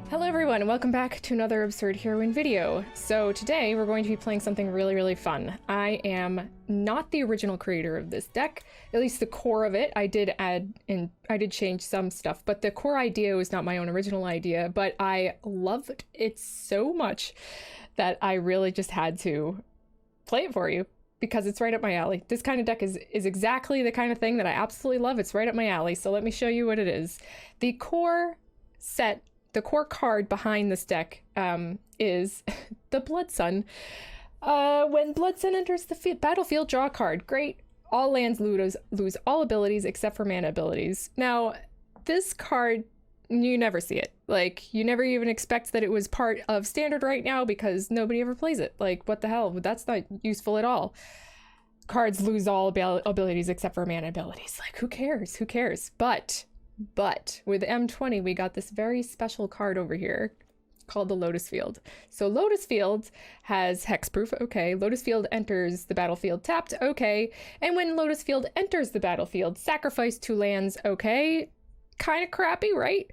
Hello everyone, and welcome back to another Absurd Heroine video. So today we're going to be playing something really fun. I am not the original creator of this deck, at least the core of it. I did change some stuff, but the core idea was not my own original idea, but I loved it so much that I really just had to play it for you because it's right up my alley. This kind of deck is exactly the kind of thing that I absolutely love. It's right up my alley, so let me show you what it is. The core card behind this deck is the Blood Sun. When Blood Sun enters the battlefield, draw a card. Great. All lands lose all abilities except for mana abilities. Now, this card, you never see it. Like, you never even expect that it was part of standard right now because nobody ever plays it. Like, what the hell? That's not useful at all. Cards lose all abilities except for mana abilities. Like, who cares? Who cares? But with M20, we got this very special card over here called the Lotus Field. So Lotus Field has hexproof, okay. Lotus Field enters the battlefield tapped, okay. And when Lotus Field enters the battlefield, sacrifice 2 lands, okay. Kind of crappy, right?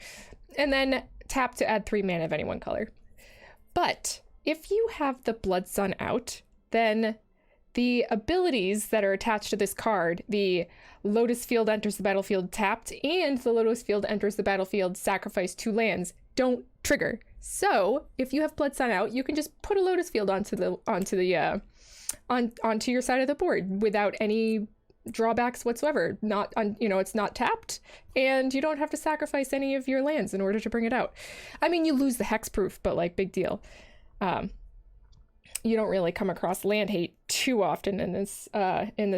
And then tap to add 3 mana of any one color. But if you have the Blood Sun out, then the abilities that are attached to this card, the Lotus Field enters the battlefield tapped and the Lotus Field enters the battlefield sacrifice 2 lands, don't trigger. So if you have Blood Sun out, you can just put a Lotus Field onto your side of the board without any drawbacks whatsoever. It's not tapped, and you don't have to sacrifice any of your lands in order to bring it out. I mean, you lose the hexproof, but like, big deal. You don't really come across land hate too often in this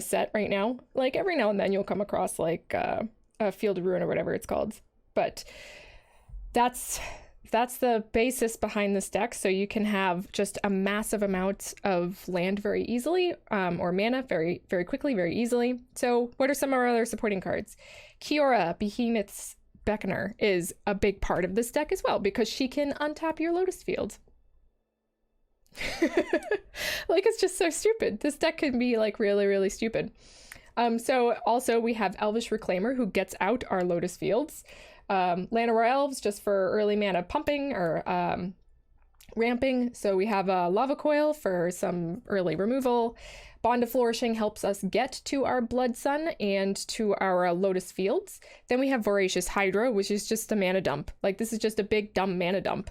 set right now. Like, every now and then you'll come across like a Field of Ruin or whatever it's called. But that's the basis behind this deck. So you can have just a massive amount of land very easily, or mana very quickly, very easily. So what are some of our other supporting cards? Kiora, Behemoth's Beckoner, is a big part of this deck as well because she can untap your Lotus Field. Like, it's just so stupid. This deck can be like really stupid. So also we have Elvish Reclaimer, who gets out our Lotus Fields. Llanowar Elves, just for early mana pumping or ramping. So we have a Lava Coil for some early removal. Bond of Flourishing helps us get to our Blood Sun and to our Lotus Fields. Then we have Voracious Hydra, which is just a mana dump. Like, this is just a big dumb mana dump.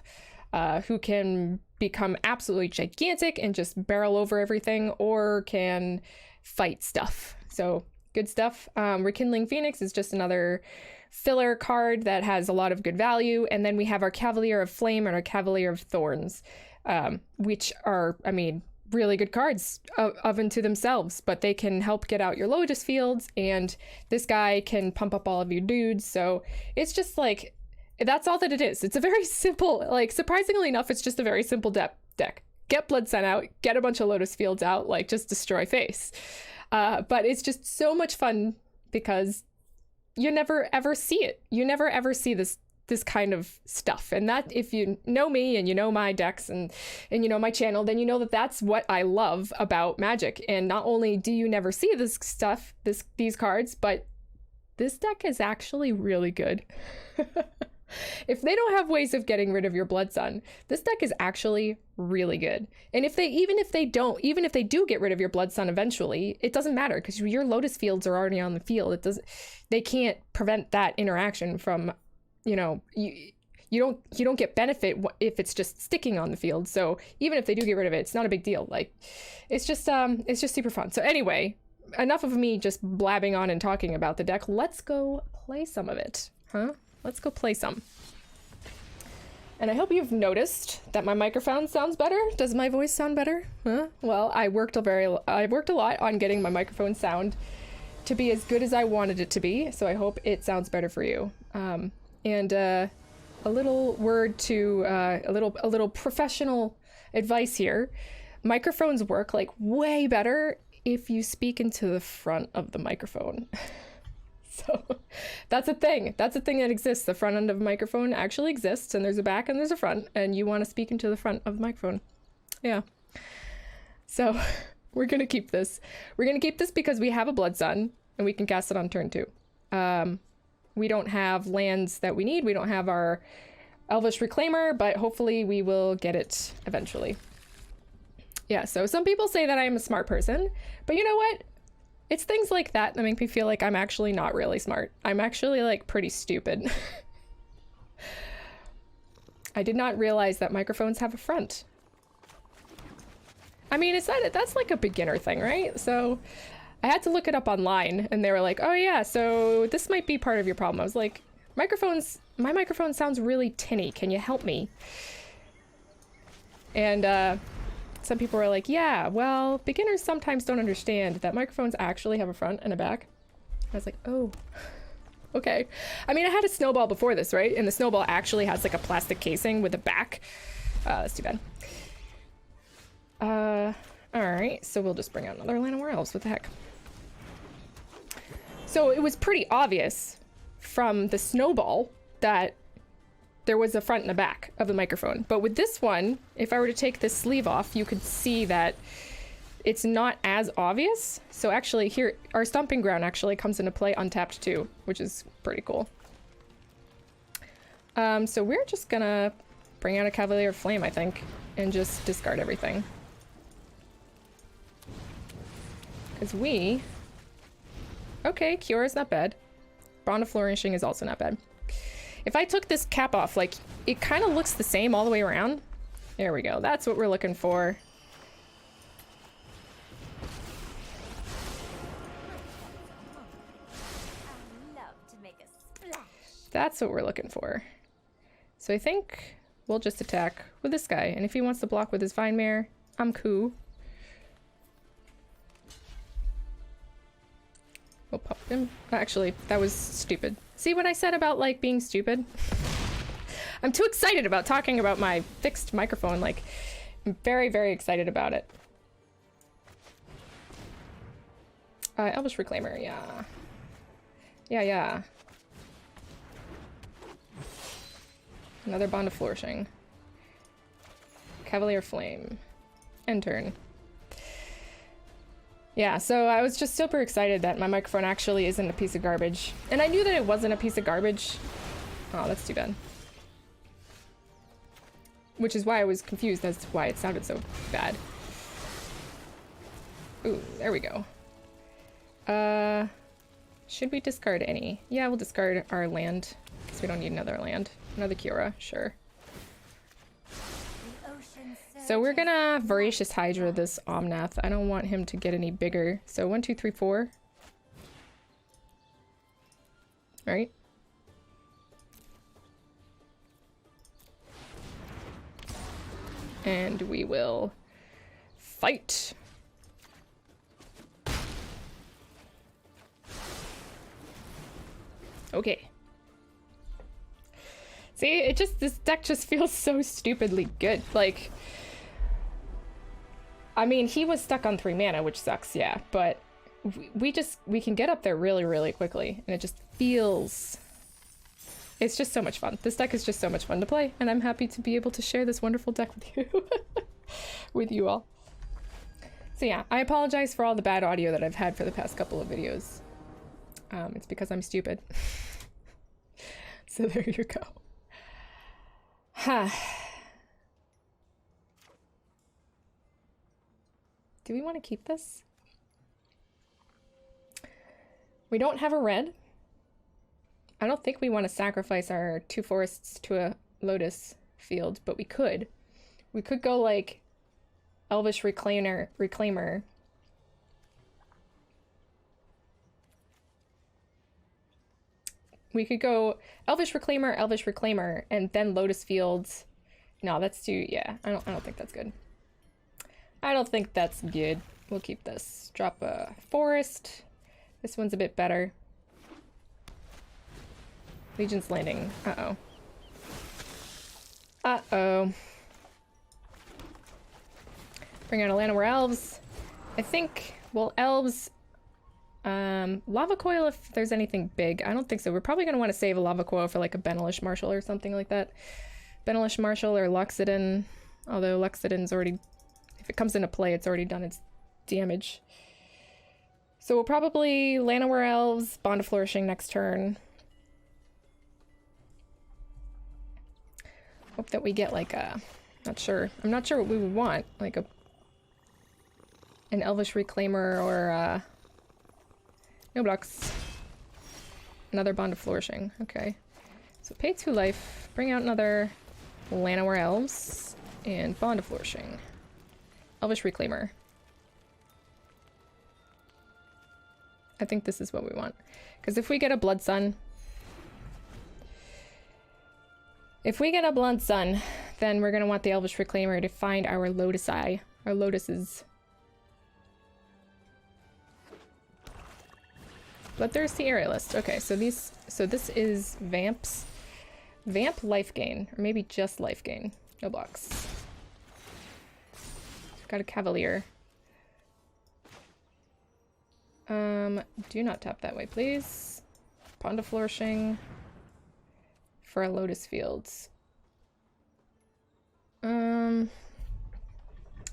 Who can become absolutely gigantic and just barrel over everything, or can fight stuff. So good stuff. Rekindling Phoenix is just another filler card that has a lot of good value. And then we have our Cavalier of Flame and our Cavalier of Thorns, which are, I mean, really good cards of and to themselves, but they can help get out your Lotus Fields, and this guy can pump up all of your dudes. So it's just like, that's all that it is. It's a very simple, like, surprisingly enough, it's just a very simple deck. Get Blood Sun out, get a bunch of Lotus Fields out, like, just destroy face. But it's just so much fun because you never ever see it. You never ever see this kind of stuff. And that, if you know me and you know my decks and you know my channel, then you know that that's what I love about Magic. And not only do you never see this stuff, these cards, but this deck is actually really good. If they don't have ways of getting rid of your Blood Sun, this deck is actually really good. And even if they do get rid of your Blood Sun eventually, it doesn't matter because your Lotus Fields are already on the field. They can't prevent that interaction from, you don't get benefit if it's just sticking on the field. So even if they do get rid of it, it's not a big deal. Like, it's just super fun. So anyway, enough of me just blabbing on and talking about the deck. Let's go play some of it, huh? Let's go play some. And I hope you've noticed that my microphone sounds better. Does my voice sound better? Huh? Well, I worked a lot on getting my microphone sound to be as good as I wanted it to be. So I hope it sounds better for you. And a little word to a little professional advice here. Microphones work like way better if you speak into the front of the microphone. So that's a thing. That's a thing that exists. The front end of a microphone actually exists, and there's a back and there's a front, and you want to speak into the front of the microphone. Yeah. So we're going to keep this. We're going to keep this because we have a Blood Sun, and we can cast it on turn 2. We don't have lands that we need. We don't have our Elvish Reclaimer, but hopefully we will get it eventually. Yeah, so some people say that I'm a smart person, but you know what? It's things like that that make me feel like I'm actually not really smart. I'm actually like pretty stupid. I did not realize that microphones have a front. I mean, that's like a beginner thing, right? So I had to look it up online and they were like, oh yeah, so this might be part of your problem. I was like, my microphone sounds really tinny. Can you help me? And some people were like, yeah, well, beginners sometimes don't understand that microphones actually have a front and a back. I was like, oh, okay. I mean, I had a snowball before this, right? And the snowball actually has like a plastic casing with a back. That's too bad. Alright, so we'll just bring out another Llanowar Elves. What the heck? So it was pretty obvious from the snowball that there was a front and a back of the microphone. But with this one, if I were to take this sleeve off, you could see that it's not as obvious. So actually here, our stomping ground actually comes into play untapped too, which is pretty cool. So we're just gonna bring out a Cavalier of Flame, I think, and just discard everything. Because we... Okay, Cure is not bad. Bond of Flourishing is also not bad. If I took this cap off, like, it kind of looks the same all the way around. There we go. That's what we're looking for. That's what we're looking for. So I think we'll just attack with this guy. And if he wants to block with his Vine Mare, I'm cool. We'll pop him. Actually, that was stupid. See what I said about, like, being stupid? I'm too excited about talking about my fixed microphone. Like, I'm very, very excited about it. Elvish Reclaimer, yeah. Yeah. Another Bond of Flourishing. Cavalier Flame. End turn. Yeah, so I was just super excited that my microphone actually isn't a piece of garbage. And I knew that it wasn't a piece of garbage. Oh, that's too bad. Which is why I was confused as to why it sounded so bad. Ooh, there we go. Should we discard any? Yeah, we'll discard our land, because we don't need another land. Another Kiora, sure. So we're gonna Voracious Hydra this Omnath. I don't want him to get any bigger. So 1, 2, 3, 4. Right? And we will fight. Okay. See, this deck just feels so stupidly good. Like, I mean, he was stuck on 3 mana, which sucks, yeah, but we can get up there really, really quickly, and it just feels... It's just so much fun. This deck is just so much fun to play, and I'm happy to be able to share this wonderful deck with you. With you all. So yeah, I apologize for all the bad audio that I've had for the past couple of videos. It's because I'm stupid. So there you go. Huh. Do we want to keep this? We don't have a red. I don't think we want to sacrifice our 2 forests to a Lotus Field, but we could. We could go like Elvish Reclaimer. We could go Elvish Reclaimer, and then Lotus Fields. No, that's too, yeah. I don't think that's good. I don't think that's good. We'll keep this. Drop a forest. This one's a bit better. Legion's Landing. Uh-oh. Uh-oh. Bring out a Llanowar Elves. I think, well, Elves... Lava Coil if there's anything big. I don't think so. We're probably going to want to save a Lava Coil for like a Benelish Marshal or something like that. Benelish Marshal or Luxodon. Although Luxodon's already... If it comes into play, it's already done its damage. So we'll probably Llanowar Elves, Bond of Flourishing next turn. Hope that we get like a... Not sure. I'm not sure what we would want. Like an Elvish Reclaimer or no blocks. Another Bond of Flourishing. Okay. So pay 2 life. Bring out another Llanowar Elves. And Bond of Flourishing. Elvish Reclaimer. I think this is what we want. Because if we get a Blood Sun... If we get a Blood Sun, then we're going to want the Elvish Reclaimer to find our Lotus Eye. Our Lotuses. Bloodthirsty Aerialist. Okay, so this is Vamps. Vamp life gain. Or maybe just life gain. No blocks. Got a Cavalier. Do not tap that way, please. Pond of Flourishing. For a Lotus Fields. I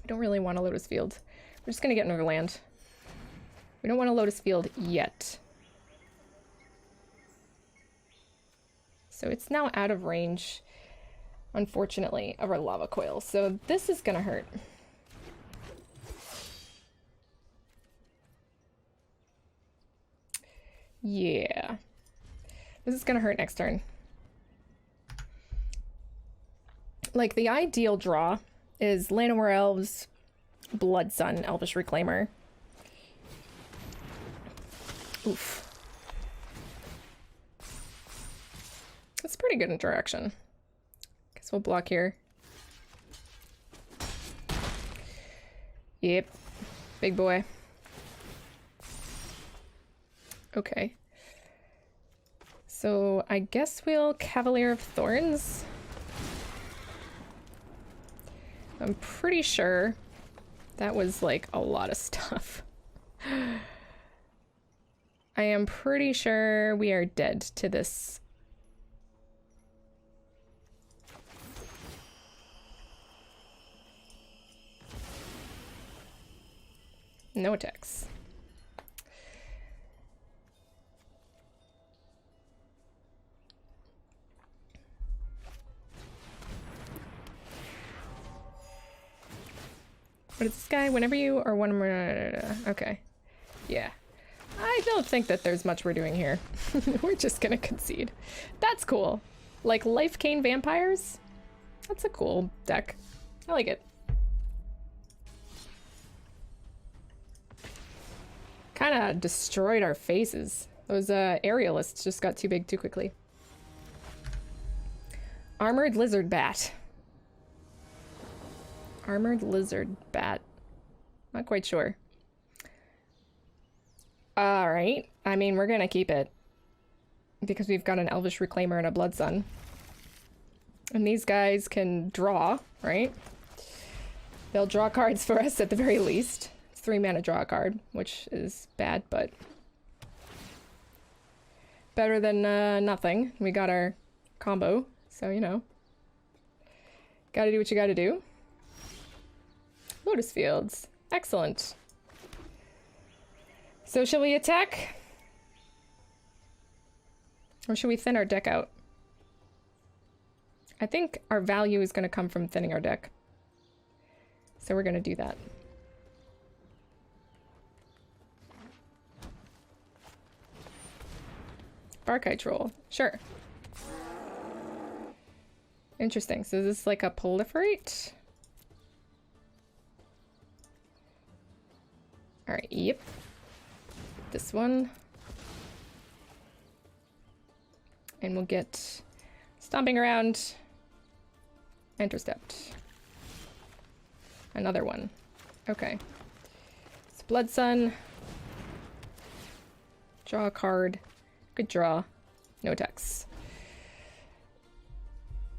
don't really want a Lotus Field. We're just gonna get another land. We don't want a Lotus Field yet. So it's now out of range, unfortunately, of our Lava Coil. So this is gonna hurt. Yeah. This is gonna hurt next turn. Like, the ideal draw is Llanowar Elves, Blood Sun, Elvish Reclaimer. Oof. That's pretty good interaction. Guess we'll block here. Yep. Big boy. Okay. So I guess we'll Cavalier of Thorns. I'm pretty sure that was like a lot of stuff. I am pretty sure we are dead to this. No attacks. What is this guy? Whenever you are one more... Okay. Yeah. I don't think that there's much we're doing here. We're just gonna concede. That's cool. Like Life Cane Vampires? That's a cool deck. I like it. Kinda destroyed our faces. Those aerialists just got too big too quickly. Armored Lizard Bat. Armored Lizard Bat. Not quite sure. Alright. I mean, we're gonna keep it. Because we've got an Elvish Reclaimer and a Blood Sun. And these guys can draw, right? They'll draw cards for us at the very least. It's 3 mana draw a card, which is bad, but... better than nothing. We got our combo, so you know. Gotta do what you gotta do. Lotus Fields. Excellent. So shall we attack? Or should we thin our deck out? I think our value is going to come from thinning our deck. So we're going to do that. Barkite Troll. Sure. Interesting. So is this like a proliferate? Alright, yep. This one. And we'll get stomping around. Intercept. Another one. Okay. It's Blood Sun. Draw a card. Good draw. No attacks.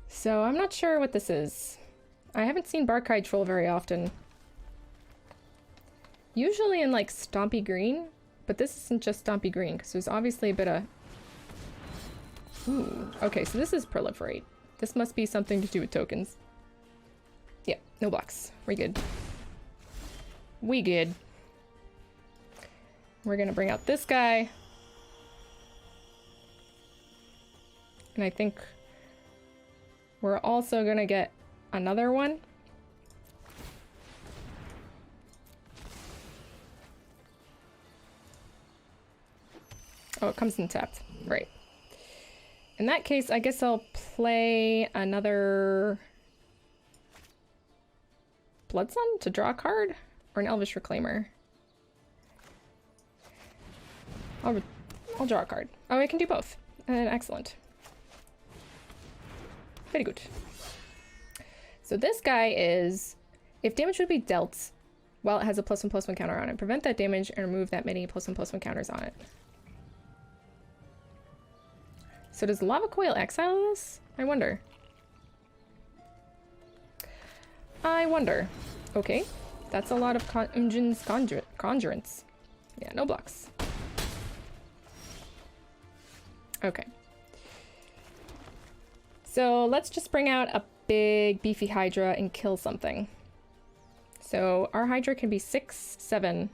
So I'm not sure what this is. I haven't seen Barkite Troll very often. Usually in like Stompy Green, but this isn't just Stompy Green because there's obviously a bit of... Ooh, okay, so this is proliferate. This must be something to do with tokens. Yeah, no blocks. We're good. We good. We're gonna bring out this guy. And I think We're also gonna get another one. Oh, it comes untapped. Right. In that case, I guess I'll play another Blood Sun to draw a card, or an Elvish Reclaimer. I'll draw a card. Oh, I can do both. Excellent. Very good. So this guy is, if damage would be dealt while it has a +1/+1 counter on it, prevent that damage and remove that many +1/+1 counters on it. So does Lava Coil exile this? I wonder. I wonder. Okay, that's a lot of Ungin's Conjurance. Yeah, no blocks. Okay. So let's just bring out a big beefy Hydra and kill something. So our Hydra can be 6/7,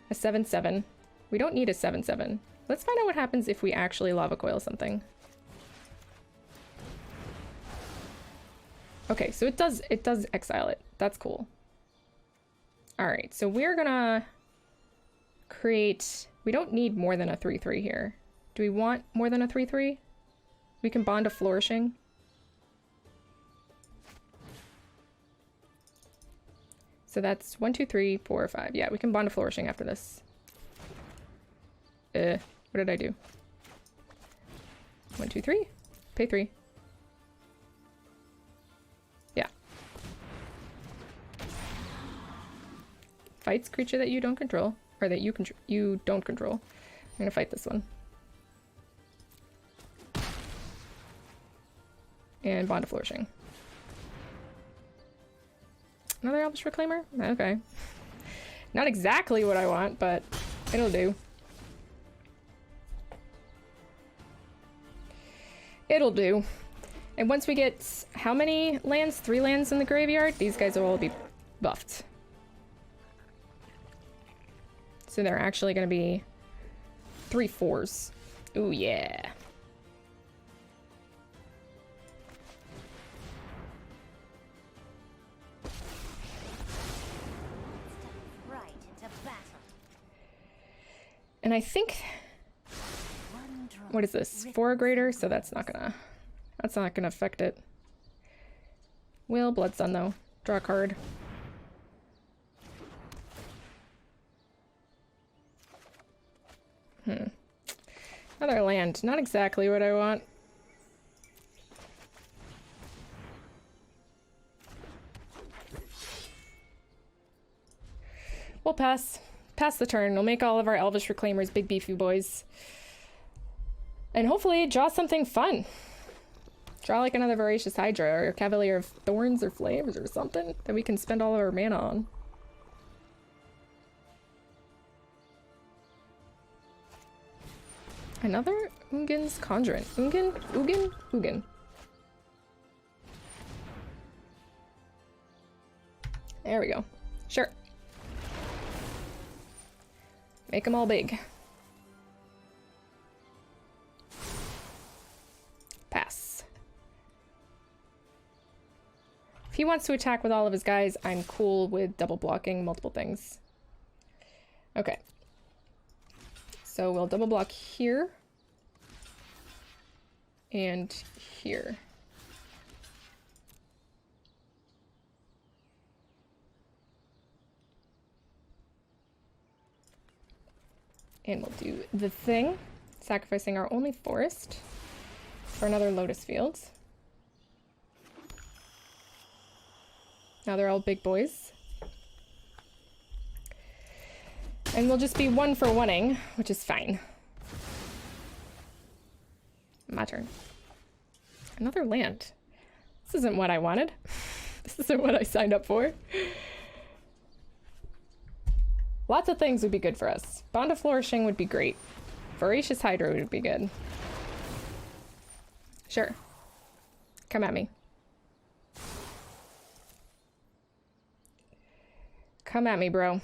a 7/7. We don't need a 7/7. Let's find out what happens if we actually Lava Coil something. Okay, so it does exile it. That's cool. All right, so we're gonna create, we don't need more than a 3/3 here. Do we want more than a 3/3? We can bond a Flourishing. So that's 1, 2, 3, 4, 5. Yeah, we can bond a Flourishing after this. What did I do? 1, 2, 3. Pay 3. Yeah. Fights creature that you don't control, or that you don't control. I'm gonna fight this one. And bond a Flourishing. Another Elvish Reclaimer? Okay. Not exactly what I want, but it'll do. It'll do. And once we get how many lands? 3 lands in the graveyard? These guys will all be buffed. So they're actually going to be 3 4s. Ooh, yeah. And I think, what is this? 4 greater, so that's not gonna affect it. Will Blood Sun though. Draw a card. Another land. Not exactly what I want. We'll pass. Pass the turn. We'll make all of our Elvish Reclaimers big beefy boys. And hopefully draw something fun. Draw like another Voracious Hydra or Cavalier of Thorns or Flames or something that we can spend all of our mana on. Another Ungin's Conjurant. Ugin? There we go. Sure. Make them all big. Pass. If he wants to attack with all of his guys, I'm cool with double blocking multiple things. Okay. So we'll double block here. And here. And we'll do the thing, sacrificing our only forest for another Lotus Field. Now they're all big boys. And we'll just be 1 for 1-ing, which is fine. My turn. Another land. This isn't what I wanted. This isn't what I signed up for. Lots of things would be good for us. Bond of Flourishing would be great. Voracious Hydra would be good. Sure. Come at me. Come at me, bro.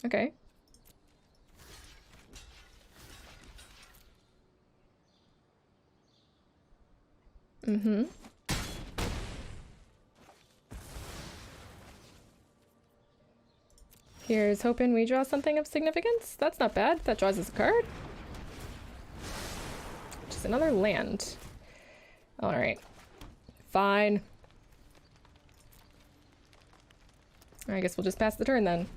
Okay. Mm-hmm. Here's hoping we draw something of significance. That's not bad. That draws us a card. Just another land. Alright. Fine. I guess we'll just pass the turn then.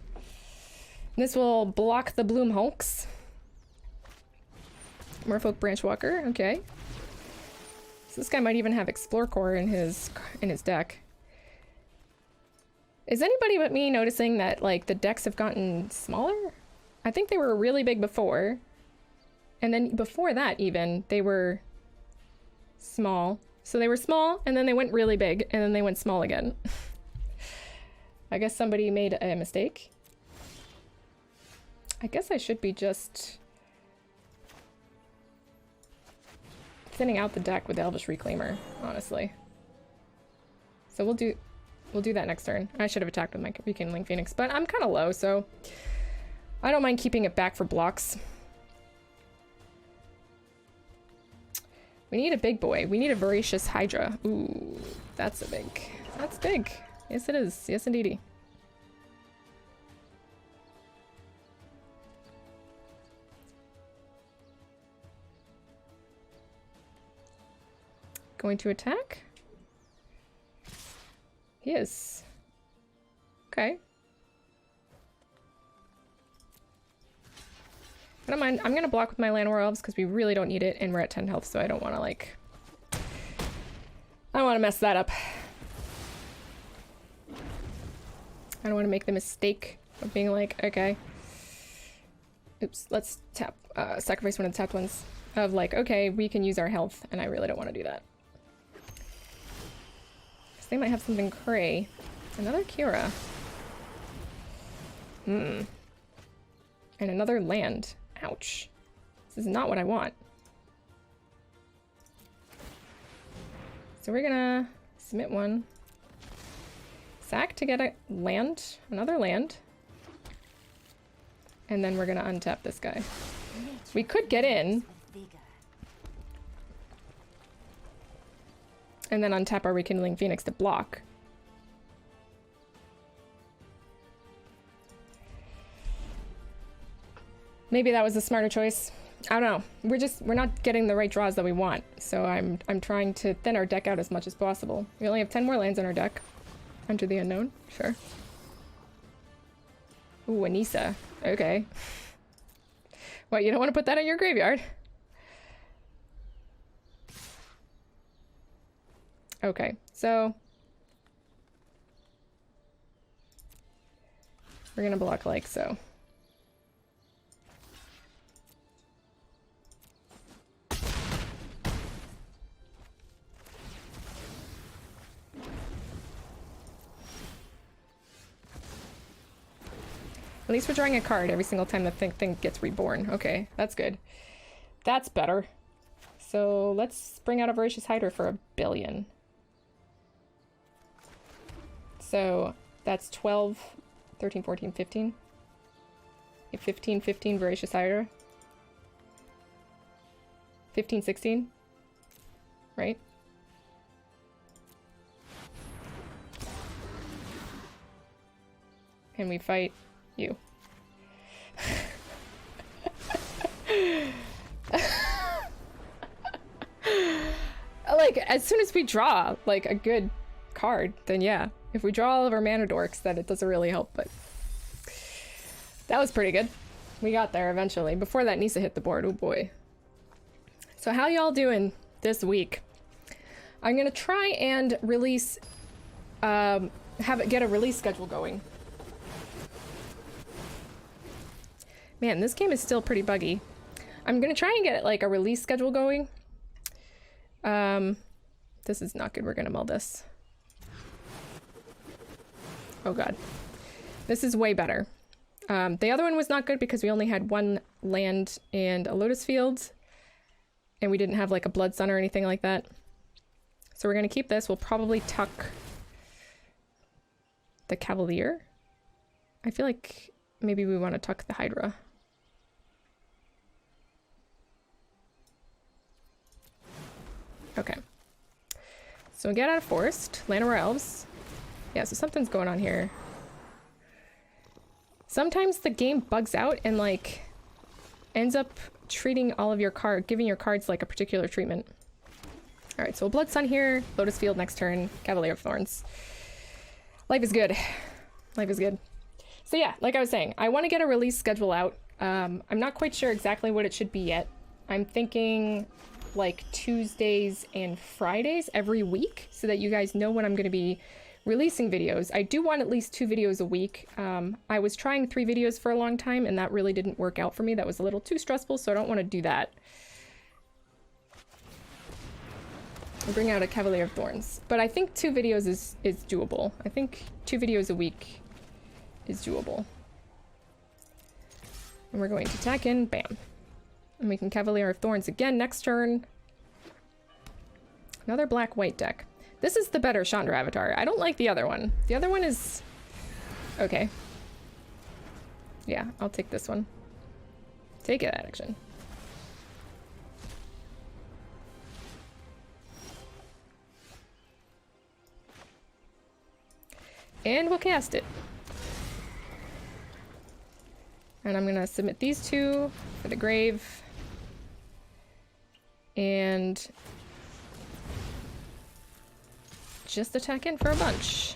This will block the Bloom Hulks. Merfolk Branchwalker, okay. So this guy might even have Explore Core in his deck. Is anybody but me noticing that, like, the decks have gotten smaller? I think they were really big before. And then before that, even, they were small. So they were small, and then they went really big, and then they went small again. I guess somebody made a mistake. I guess I should be just thinning out the deck with Elvish Reclaimer, honestly. So we'll do that next turn. I should have attacked with my Rekindling Phoenix, but I'm kind of low, so I don't mind keeping it back for blocks. We need a big boy. We need a Voracious Hydra. Ooh, that's big. Yes, it is. Yes, indeedy. Going to attack? He is. Okay. I don't mind. I'm gonna block with my Llanowar Elves because we really don't need it, and we're at 10 health, so I don't want to, like... I don't want to mess that up. I don't want to make the mistake of being like, okay. Oops, let's tap, sacrifice one of the tapped ones. Of like, okay, we can use our health, and I really don't want to do that. Because they might have something cray. Another Kira. And another land. Ouch. This is not what I want. So we're gonna submit one. Sack to get a land, another land. And then we're gonna untap this guy. We could get in. And then untap our Rekindling Phoenix to block. Maybe that was a smarter choice. I don't know. We're not getting the right draws that we want. So I'm trying to thin our deck out as much as possible. We only have 10 more lands in our deck. Enter the Unknown, sure. Ooh, Anissa. Okay. What, you don't want to put that in your graveyard? Okay, so we're gonna block like so. At least we're drawing a card every single time the thing gets reborn. Okay, that's good. That's better. So let's bring out a Voracious Hydra for 1 billion. So that's 12, 13, 14, 15. A 15, 15 Voracious Hydra. 15, 16. Right? And we fight you. Like, as soon as we draw, like, a good card, then yeah. If we draw all of our mana dorks, then it doesn't really help, but... That was pretty good. We got there eventually. Before that Nisa hit the board, oh boy. So how y'all doing this week? I'm gonna try and release... get a release schedule going. Man, this game is still pretty buggy. I'm gonna try and get like a release schedule going. This is not good. We're gonna mull this. Oh god. This is way better. The other one was not good because we only had 1 land and a Lotus Field. And we didn't have like a Blood Sun or anything like that. So we're gonna keep this. We'll probably tuck the Cavalier. I feel like maybe we want to tuck the Hydra. Okay. So we get out of forest. Land of our elves. Yeah, so something's going on here. Sometimes the game bugs out and like ends up treating all of your giving your cards like a particular treatment. All right, so Blood Sun here, Lotus Field next turn, Cavalier of Thorns. Life is good. Life is good. So yeah, like I was saying, I want to get a release schedule out. I'm not quite sure exactly what it should be yet. I'm thinking like Tuesdays and Fridays every week so that you guys know when I'm going to be releasing videos. I do want at least 2 videos a week. I was trying 3 videos for a long time and that really didn't work out for me. That was a little too stressful, so I don't want to do that. I'll bring out a Cavalier of Thorns. But I think 2 videos is doable. I think 2 videos a week is doable. And we're going to attack in, bam. And we can Cavalier of Thorns again next turn. Another black-white deck. This is the better Chandra avatar. I don't like the other one. The other one is... okay. Yeah, I'll take this one. Take it, action. And we'll cast it. And I'm gonna submit these 2 for the grave. And just attack in for a bunch.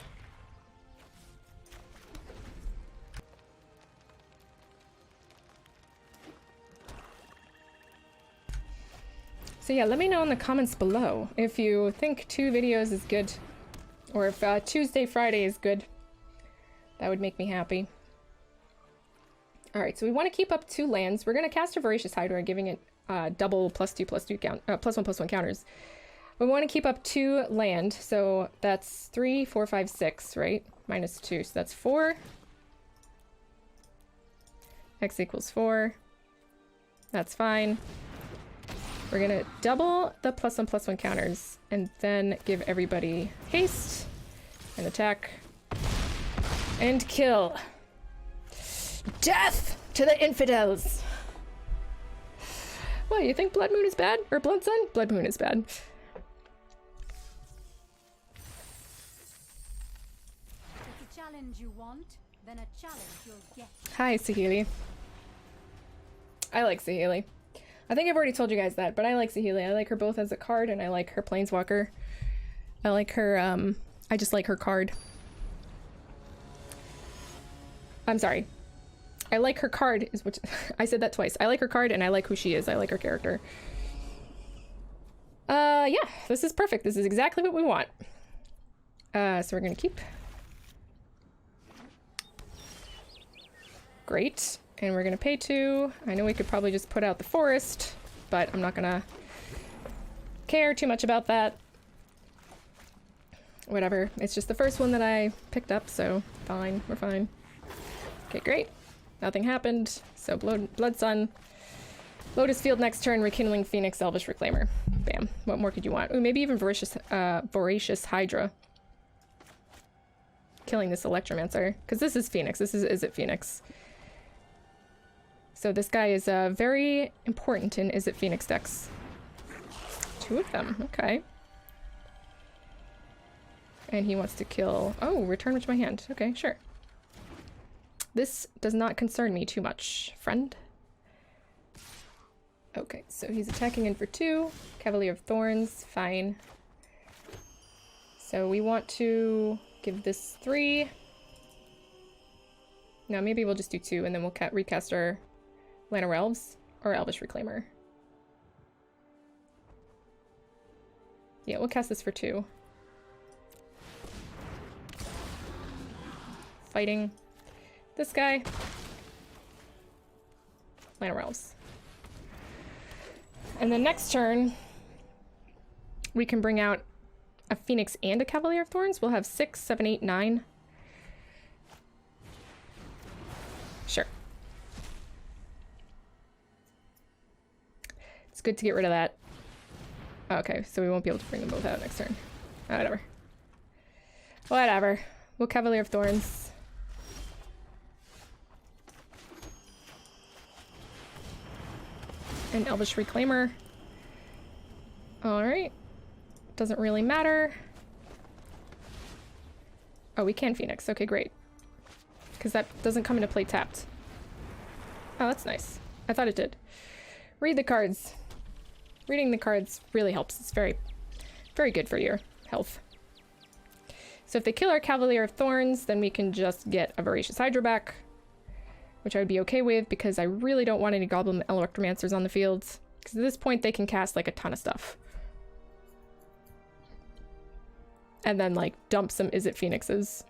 So yeah, let me know in the comments below if you think 2 videos is good, or if Tuesday, Friday is good. That would make me happy. Alright, so we want to keep up 2 lands. We're going to cast a Voracious Hydra, giving it double +2/+2 count, +1/+1 counters. We want to keep up 2 land, so that's 3, 4, 5, 6, right? -2, so that's 4. X equals 4. That's fine. We're gonna double the +1/+1 counters, and then give everybody haste, and attack, and kill. Death to the infidels! What, you think Blood Moon is bad? Or Blood Sun? Blood Moon is bad. Challenge you want, then a challenge you'll get. Hi, Saheeli. I like Saheeli. I think I've already told you guys that, but I like Saheeli. I like her both as a card, and I like her Planeswalker. I like her, I just like her card. I'm sorry. I like her card, is what I said that twice. I like her card, and I like who she is. I like her character. Yeah, this is perfect. This is exactly what we want. So we're gonna keep. Great. And we're gonna pay 2. I know we could probably just put out the forest, but I'm not gonna care too much about that. Whatever. It's just the first one that I picked up, so fine. We're fine. Okay, great. Nothing happened. So Blood Sun. Lotus Field next turn, Rekindling Phoenix, Elvish Reclaimer. Bam. What more could you want? Ooh, maybe even Voracious Hydra. Killing this Electromancer. Because this is Phoenix. Is it Phoenix? So this guy is very important in Is It Phoenix decks. 2 of them, okay. And he wants to kill... oh, return which my hand. Okay, sure. This does not concern me too much, friend. Okay, so he's attacking in for 2. Cavalier of Thorns, fine. So we want to give this 3. No, maybe we'll just do 2 and then we'll recast our Land of Elves or Elvish Reclaimer. Yeah, we'll cast this for 2. Fighting this guy. Land of Elves. And then next turn, we can bring out a Phoenix and a Cavalier of Thorns. We'll have 6, 7, 8, 9. Sure. It's good to get rid of that. Okay, so we won't be able to bring them both out next turn. Whatever. Whatever. We'll Cavalier of Thorns. And Elvish Reclaimer. Alright. Doesn't really matter. Oh, we can Phoenix. Okay, great. Because that doesn't come into play tapped. Oh, that's nice. I thought it did. Read the cards. Reading the cards really helps. It's very, very good for your health. So if they kill our Cavalier of Thorns, then we can just get a Voracious Hydra back, which I would be okay with because I really don't want any Goblin Electromancers on the field. Because at this point they can cast like a ton of stuff. And then like dump some Izzet Phoenixes.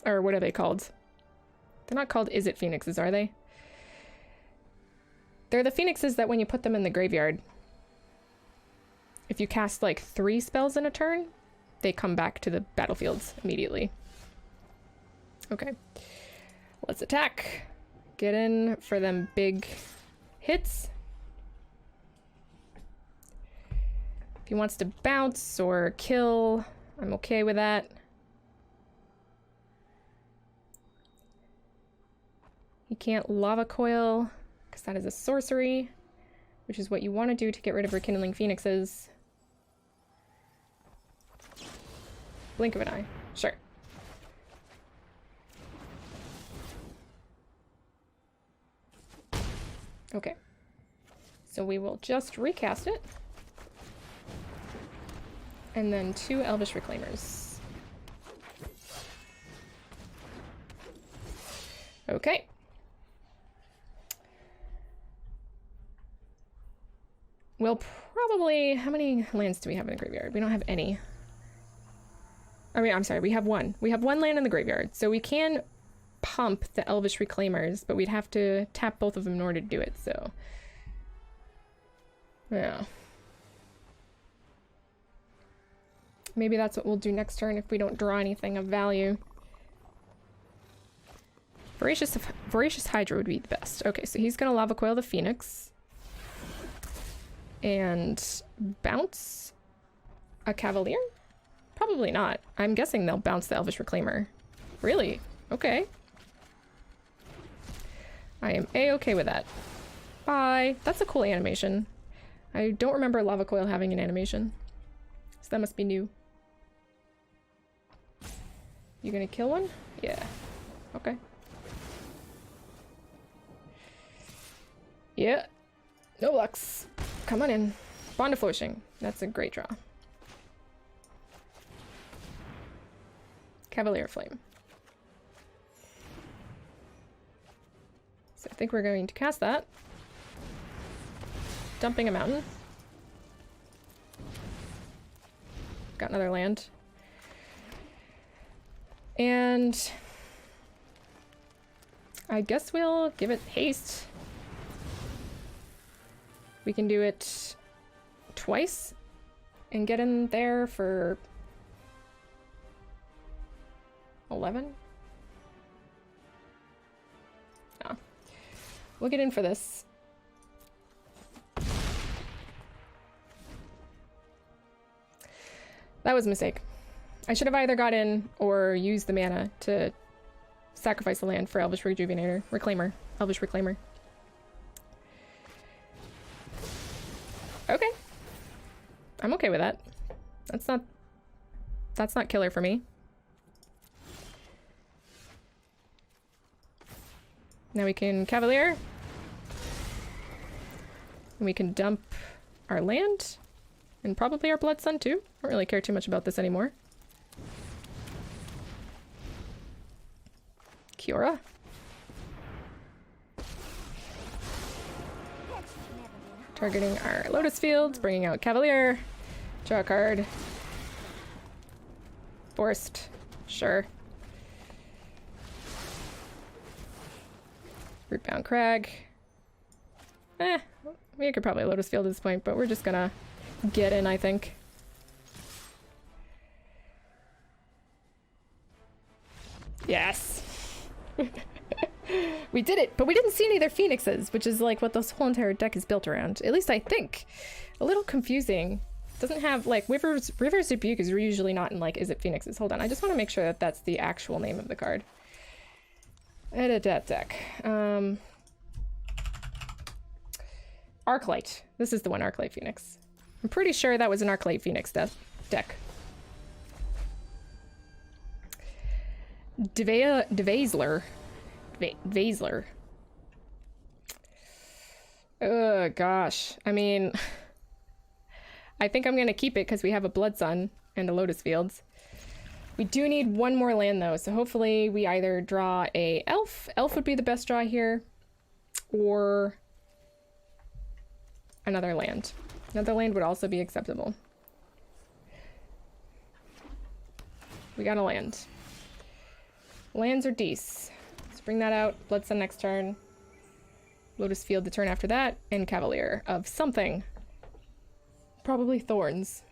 Or what are they called? They're not called Izzet Phoenixes, are they? They're the Phoenixes that when you put them in the graveyard, if you cast like 3 spells in a turn, they come back to the battlefields immediately. Okay. Let's attack. Get in for them big hits. If he wants to bounce or kill, I'm okay with that. He can't Lava Coil, because that is a sorcery, which is what you want to do to get rid of Rekindling Phoenixes. Blink of an eye. Sure. Okay. So we will just recast it. And then 2 Elvish Reclaimers. Okay. We'll probably... How many lands do we have in the graveyard? We don't have any. I mean, I'm sorry, we have 1. We have 1 land in the graveyard, so we can pump the Elvish Reclaimers, but we'd have to tap both of them in order to do it, so... Yeah. Maybe that's what we'll do next turn if we don't draw anything of value. Voracious Hydra would be the best. Okay, so he's gonna Lava Coil the Phoenix. And bounce a Cavalier? Probably not. I'm guessing they'll bounce the Elvish Reclaimer. Really? Okay. I am A-okay with that. Bye. That's a cool animation. I don't remember Lava Coil having an animation. So that must be new. You gonna kill one? Yeah. Okay. Yeah. No Lux. Come on in. Bond of Flourishing. That's a great draw. Cavalier Flame. So I think we're going to cast that. Dumping a mountain. Got another land. And I guess we'll give it haste. We can do it twice and get in there for 11. No. We'll get in for this. That was a mistake. I should have either got in or used the mana to sacrifice the land for Elvish Rejuvenator. Reclaimer. Elvish Reclaimer. Okay. I'm okay with that. That's not killer for me. Now we can Cavalier. And we can dump our land. And probably our Blood Sun too. Don't really care too much about this anymore. Kiora. Targeting our Lotus Field, bringing out Cavalier. Draw a card. Forced. Sure. Rootbound Crag. We could probably Lotus Field at this point, but we're just gonna get in, I think. Yes! We did it, but we didn't see any of their Phoenixes, which is like what this whole entire deck is built around. At least I think. A little confusing. Doesn't have, like, River's Rebuke is usually not in, like, Izzet Phoenixes. Hold on, I just want to make sure that that's the actual name of the card. Edit that deck. Arclight. This is the one, Arclight Phoenix. I'm pretty sure that was an Arclight Phoenix deck. Devasler. Vasler. Gosh. I mean, I think I'm gonna keep it because we have a Blood Sun and a Lotus Fields. We do need one more land though, so hopefully we either draw a elf. Elf would be the best draw here, or another land. Another land would also be acceptable. We got a land. Lands are dece. Let's bring that out. Blood Sun next turn. Lotus Field the turn after that, and Cavalier of something. Probably Thorns.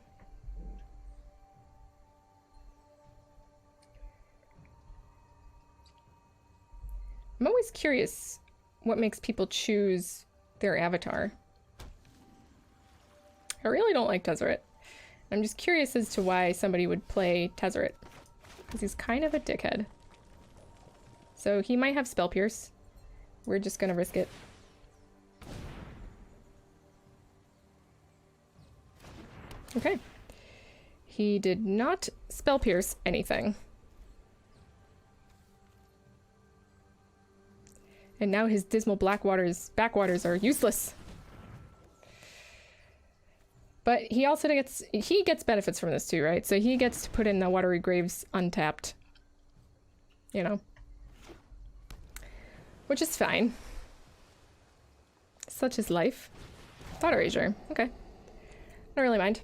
I'm always curious what makes people choose their avatar. I really don't like Tezzeret. I'm just curious as to why somebody would play Tezzeret. Because he's kind of a dickhead. So he might have Spell Pierce. We're just gonna risk it. Okay. He did not Spell Pierce anything. And now his dismal backwaters are useless. But he also gets benefits from this too, right? So he gets to put in the Watery Graves untapped. You know. Which is fine. Such is life. Thought Erasure. Okay. Don't really mind.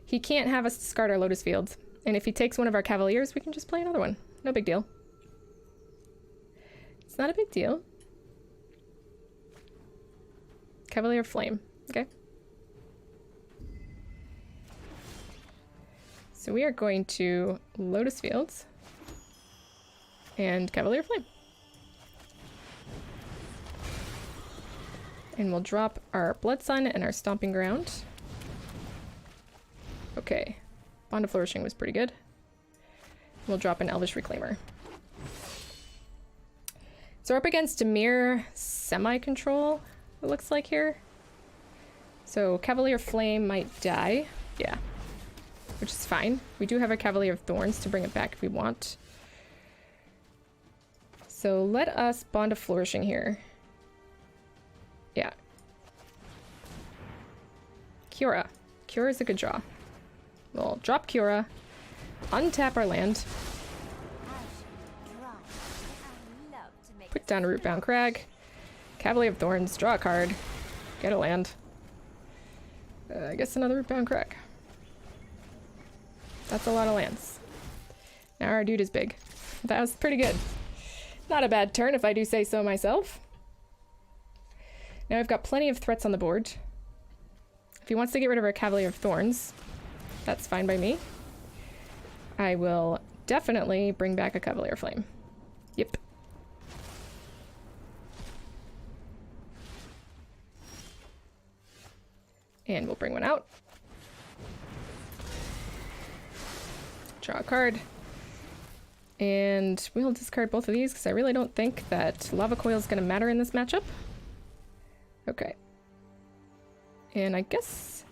He can't have us discard our Lotus Fields. And if he takes one of our Cavaliers, we can just play another one. No big deal. It's not a big deal. Cavalier Flame. Okay. So we are going to Lotus Fields and Cavalier Flame. And we'll drop our Blood Sun and our Stomping Ground. Okay. Bond of Flourishing was pretty good. We'll drop an Elvish Reclaimer. So we're up against Dimir semi-control, it looks like here. So Cavalier Flame might die. Yeah. Which is fine. We do have a Cavalier of Thorns to bring it back if we want. So let us Bond of Flourishing here. Yeah. Cura. Cura is a good draw. We'll drop Cura, untap our land, put down a Rootbound Crag, Cavalier of Thorns, draw a card, get a land. I guess another Rootbound Crag. That's a lot of lands. Now our dude is big. That was pretty good. Not a bad turn if I do say so myself. Now I've got plenty of threats on the board. If he wants to get rid of our Cavalier of Thorns, that's fine by me. I will definitely bring back a Cavalier Flame. Yep. And we'll bring one out. Draw a card. And we'll discard both of these because I really don't think that Lava Coil is going to matter in this matchup. Okay. And I guess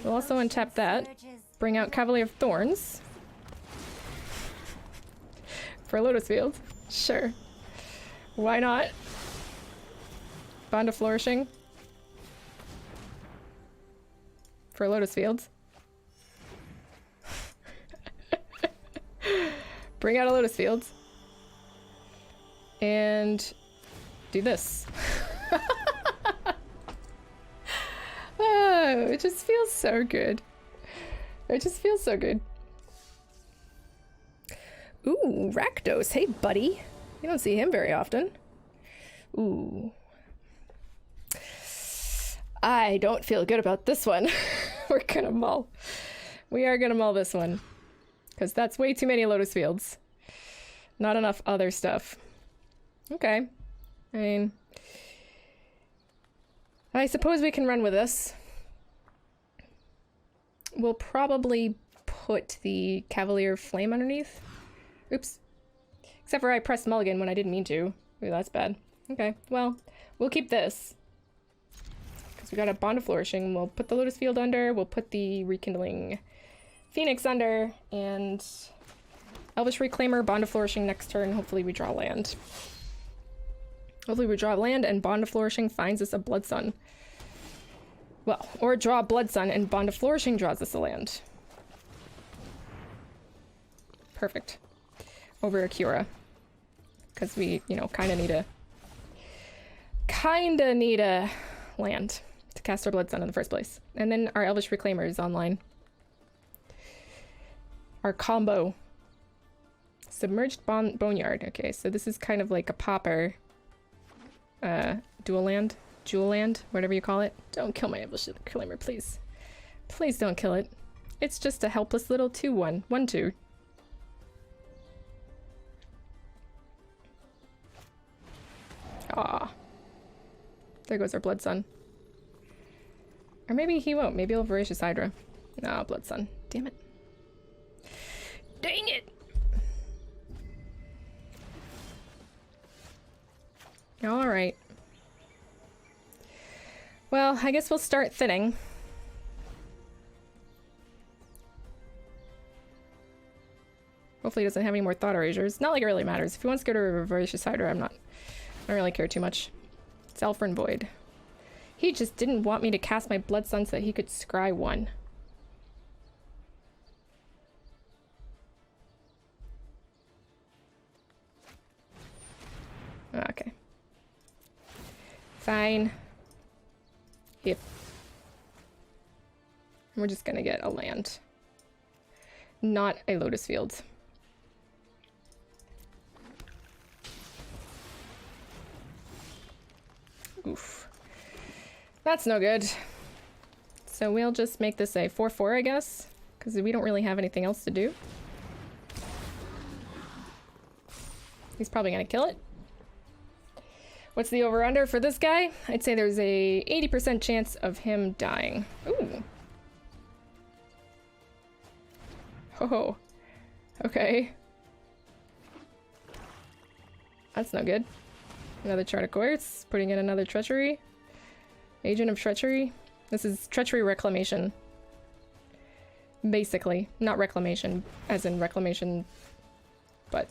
we'll also untap that. Bring out Cavalier of Thorns. For Lotus Field. Sure. Why not? Bond of Flourishing. For Lotus Fields. Bring out a Lotus Fields. And do this. Oh, it just feels so good. It just feels so good. Ooh, Rakdos. Hey, buddy. You don't see him very often. Ooh. I don't feel good about this one. We're gonna mull. We are gonna mull this one. Because that's way too many Lotus Fields. Not enough other stuff. Okay. I mean, I suppose we can run with this. We'll probably put the Cavalier Flame underneath. Oops. Except for I pressed mulligan when I didn't mean to. Ooh, that's bad. Okay, well, we'll keep this. Because we got a Bond of Flourishing. We'll put the Lotus Field under. We'll put the Rekindling Phoenix under. And Elvish Reclaimer, Bond of Flourishing next turn. Hopefully we draw land. Hopefully we draw land and Bond of Flourishing finds us a Blood Sun. Well, or draw Blood Sun and Bond of Flourishing draws us a land. Perfect. Over Akira. Because we, you know, kind of need a land to cast our Blood Sun in the first place. And then our Elvish Reclaimer is online. Our combo. Submerged Boneyard. Okay, so this is kind of like a popper. Dual land? Jewel land? Whatever you call it. Don't kill my Elvish Reclaimer, please. Please don't kill it. It's just a helpless little 2/1. 1/2. Aw. There goes our Blood Sun. Or maybe he won't. Maybe he'll Voracious Hydra. No, Blood Sun. Damn it. Dang it! Alright. Well, I guess we'll start thinning. Hopefully he doesn't have any more Thought Erasures. Not like it really matters. If he wants to go to a Voracious Hydra, I don't really care too much. It's Elfrin Void. He just didn't want me to cast my Blood Sun so that he could scry one. Okay. Fine. Yep. We're just gonna get a land. Not a Lotus Field. Oof. That's no good. So we'll just make this a 4/4, I guess, because we don't really have anything else to do. He's probably gonna kill it. What's the over-under for this guy? I'd say there's a 80% chance of him dying. Ooh. Oh. Okay. That's no good. Another Chart of Course. Putting in another Treachery. Agent of Treachery. This is Treachery Reclamation. Basically. Not Reclamation, as in Reclamation, but...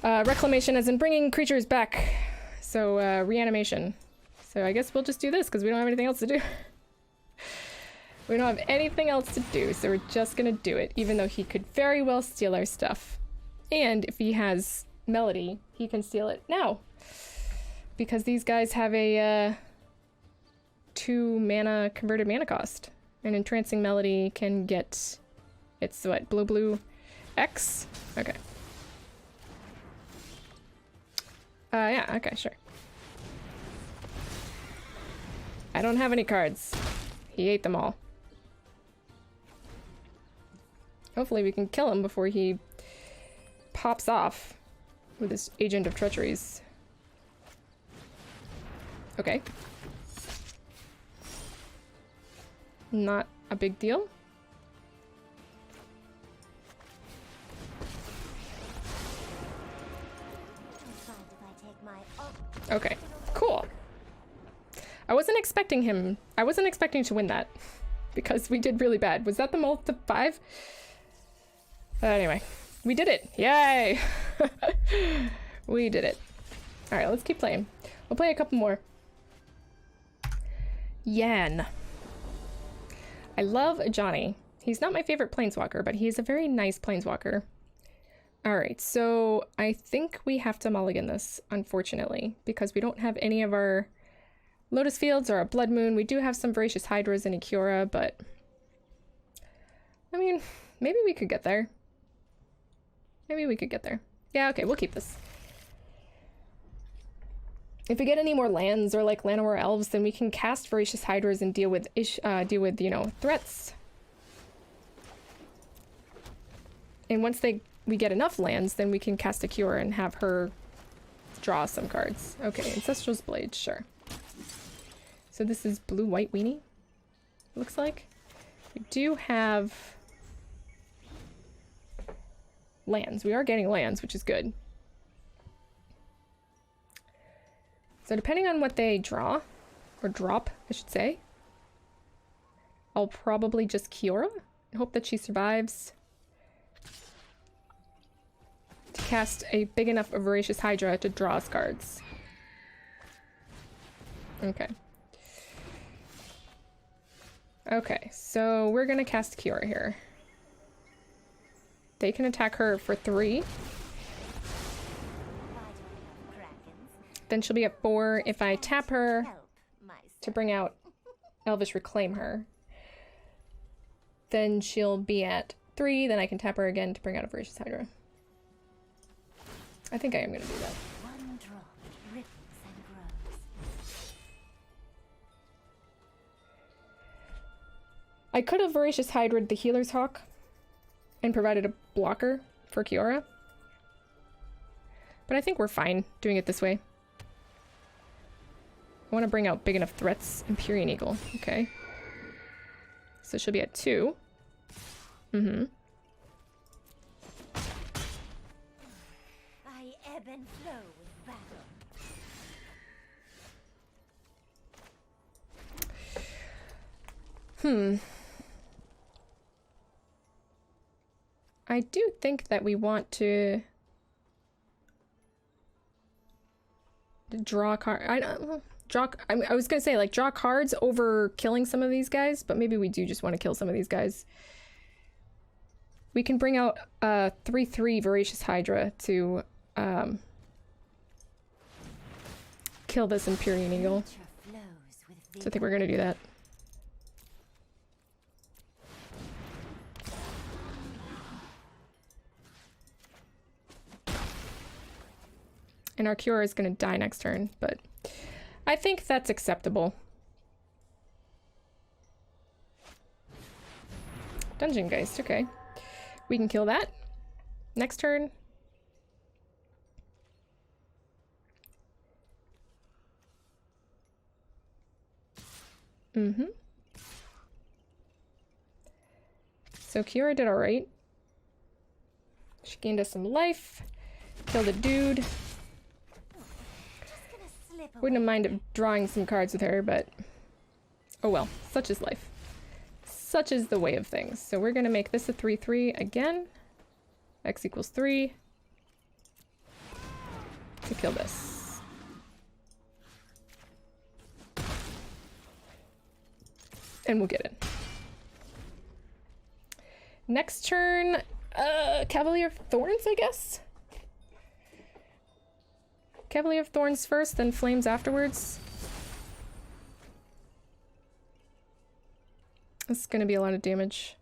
Reclamation as in bringing creatures back. So, reanimation. So I guess we'll just do this, because we don't have anything else to do. We don't have anything else to do, so we're just gonna do it, even though he could very well steal our stuff. And if he has Melody, he can steal it now. Because these guys have a 2 mana converted mana cost. And Entrancing Melody can get... It's what? Blue X? Okay. Yeah, okay, sure. I don't have any cards. He ate them all. Hopefully we can kill him before he pops off with his Agent of Treacheries. Okay. Not a big deal. Okay, cool. I wasn't expecting to win that. Because we did really bad. Was that the multi 5? Anyway, we did it. Yay! We did it. Alright, let's keep playing. We'll play a couple more. Yan. I love Johnny. He's not my favorite planeswalker, but he's a very nice planeswalker. Alright, so I think we have to mulligan this, unfortunately, because we don't have any of our Lotus Fields or a Blood Moon. We do have some Voracious Hydras and a Kiora, but... I mean, maybe we could get there. Maybe we could get there. Yeah, okay, we'll keep this. If we get any more lands or like Llanowar Elves, then we can cast Voracious Hydras and deal with, you know, threats. And once we get enough lands, then we can cast a Kiora and have her draw some cards. Okay, Ancestral's Blade, sure. So this is blue-white weenie, looks like. We do have lands. We are getting lands, which is good. So depending on what they draw, or drop, I should say, I'll probably just Kiora and hope that she survives. cast a big enough Voracious Hydra to draw us cards. Okay. Okay, so we're gonna cast Cure here. They can attack her for 3. Then she'll be at 4 if I tap her to bring out Elvish Reclaim her. Then she'll be at 3, then I can tap her again to bring out a Voracious Hydra. I think I am gonna do that. One drop ripples and grows. I could have Voracious Hydra'd the Healer's Hawk and provided a blocker for Kiora. But I think we're fine doing it this way. I want to bring out big enough threats. Empyrean Eagle. Okay. So she'll be at 2. Mm-hmm. I ebb and flow with battle. I do think that we want to draw card. I was gonna say like draw cards over killing some of these guys, but maybe we do just want to kill some of these guys. We can bring out a 3/3 Voracious Hydra to kill this Empyrean Eagle. So I think we're gonna do that. And our Cure is going to die next turn, but I think that's acceptable. Dungeon Geist, okay. We can kill that. Next turn. Mm-hmm. So Kiora did alright. She gained us some life. Killed a dude. Wouldn't have minded drawing some cards with her, but oh well, such is life. Such is the way of things. So we're gonna make this a 3/3 again. X equals 3 to kill this. And we'll get it. Next turn, Cavalier of Thorns, I guess? Cavalier of Thorns first, then Flames afterwards. This is going to be a lot of damage.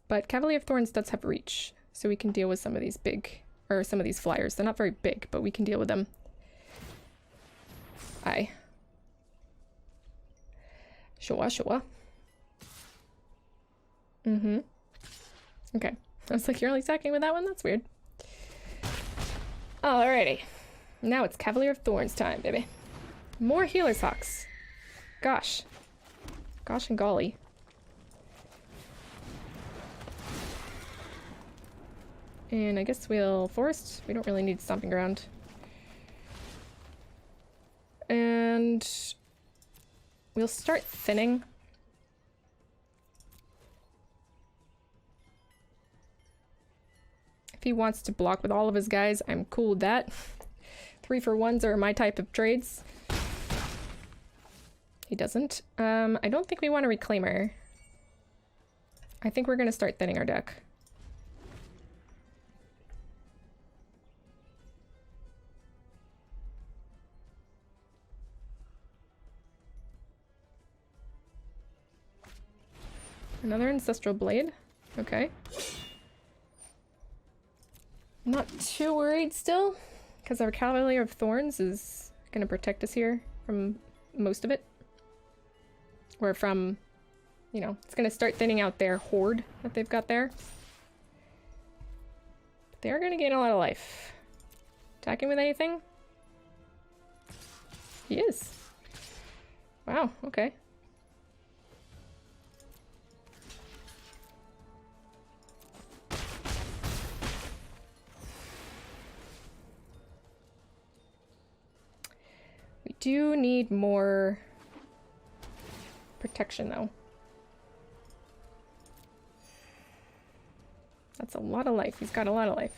But Cavalier of Thorns does have reach, so we can deal with some of these big, or some of these flyers. They're not very big, but we can deal with them. Aye. Sure, sure. Mm-hmm. Okay. I was like, you're only attacking with that one? That's weird. Alrighty. Now it's Cavalier of Thorns time, baby. More Healer's Hawks. Gosh. Gosh and golly. And I guess we'll Forest. We don't really need Stomping Ground. And we'll start thinning. If he wants to block with all of his guys, I'm cool with that. 3-for-1s are my type of trades. He doesn't. I don't think we want a Reclaimer. I think we're gonna start thinning our deck. Another Ancestral Blade. Okay. I'm not too worried still, because our Cavalier of Thorns is going to protect us here from most of it. Or from, you know, it's going to start thinning out their horde that they've got there. But they are going to gain a lot of life. Attacking with anything? He is. Wow, okay. Do need more protection though. That's a lot of life. He's got a lot of life.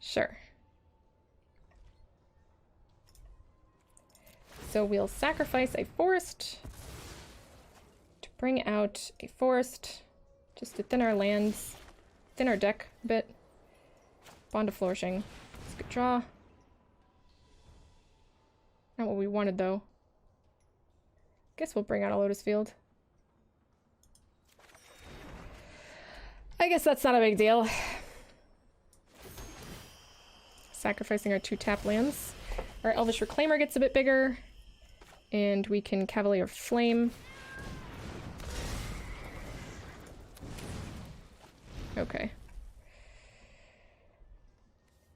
Sure. So we'll sacrifice a forest to bring out a forest just to thin our lands, thin our deck a bit. Bond of Flourishing. It's a good draw. Not what we wanted though. Guess we'll bring out a Lotus Field. I guess that's not a big deal. Sacrificing our 2 tap lands. Our Elvish Reclaimer gets a bit bigger. And we can Cavalier Flame. Okay.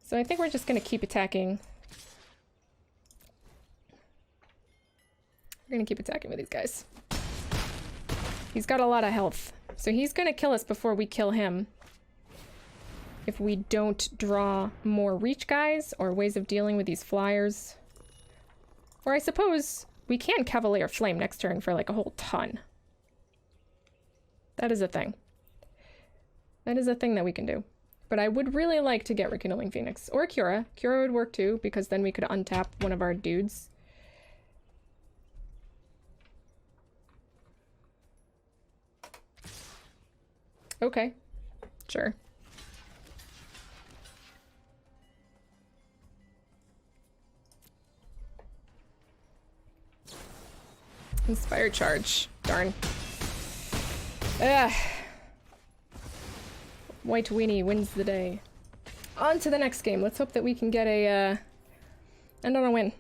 So I think we're just going to keep attacking. We're going to keep attacking with these guys. He's got a lot of health. So he's going to kill us before we kill him. If we don't draw more reach guys or ways of dealing with these flyers. Or I suppose we can Cavalier Flame next turn for like a whole ton. That is a thing. That is a thing that we can do. But I would really like to get Rekindling Phoenix. Or Cura. Cura would work too, because then we could untap one of our dudes. Okay. Sure. Inspire Charge. Darn. Ugh. White Weenie wins the day. On to the next game. Let's hope that we can get a, end on a win.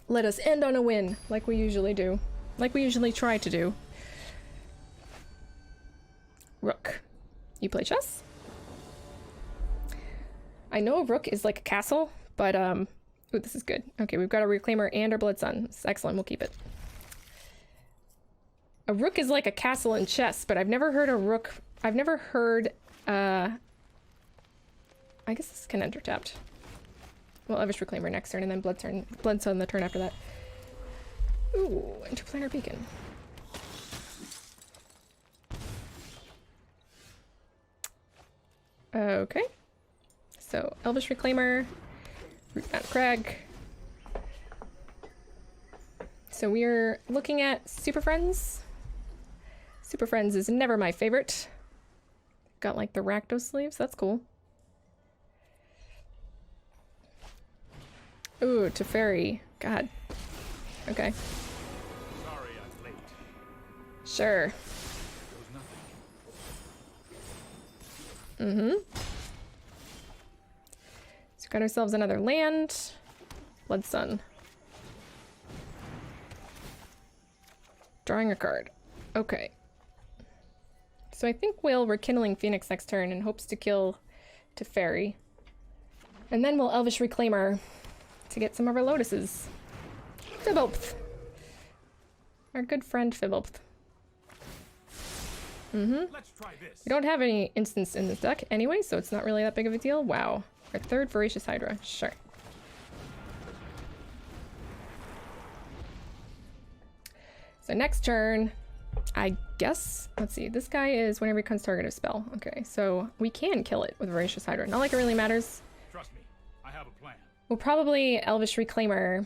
Let us end on a win, like we usually do. Like we usually try to do. Rook. You play chess? I know a rook is like a castle, but, ooh, this is good. Okay, we've got a Reclaimer and our Blood Sun. It's excellent, we'll keep it. A rook is like a castle in chess, but I've never heard a rook... I've never heard, I guess this can enter tapped. Well, Elvish Reclaimer next turn, and then Blood Sun the turn after that. Ooh, Interplanar Beacon. Okay. So, Elvish Reclaimer, Rootbound Crag. So we're looking at Super Friends. Super Friends is never my favorite. Got like the Rakdos sleeves, that's cool. Ooh, Teferi. God. Okay. Sorry I'm late. Sure. Mm-hmm. So got ourselves another land. Blood Sun. Drawing a card. Okay. So I think we'll Rekindling Phoenix next turn in hopes to kill Teferi. And then we'll Elvish Reclaimer to get some of our Lotuses. Fibbulph. Our good friend Fibbulph. Mm-hmm. Let's try this. We don't have any instants in this deck anyway, so it's not really that big of a deal. Wow. Our third Voracious Hydra. Sure. So next turn, I guess, let's see, this guy is whenever he becomes target of spell. Okay, so we can kill it with Voracious Hydra. Not like it really matters. Trust me, I have a plan. We'll probably Elvish Reclaimer.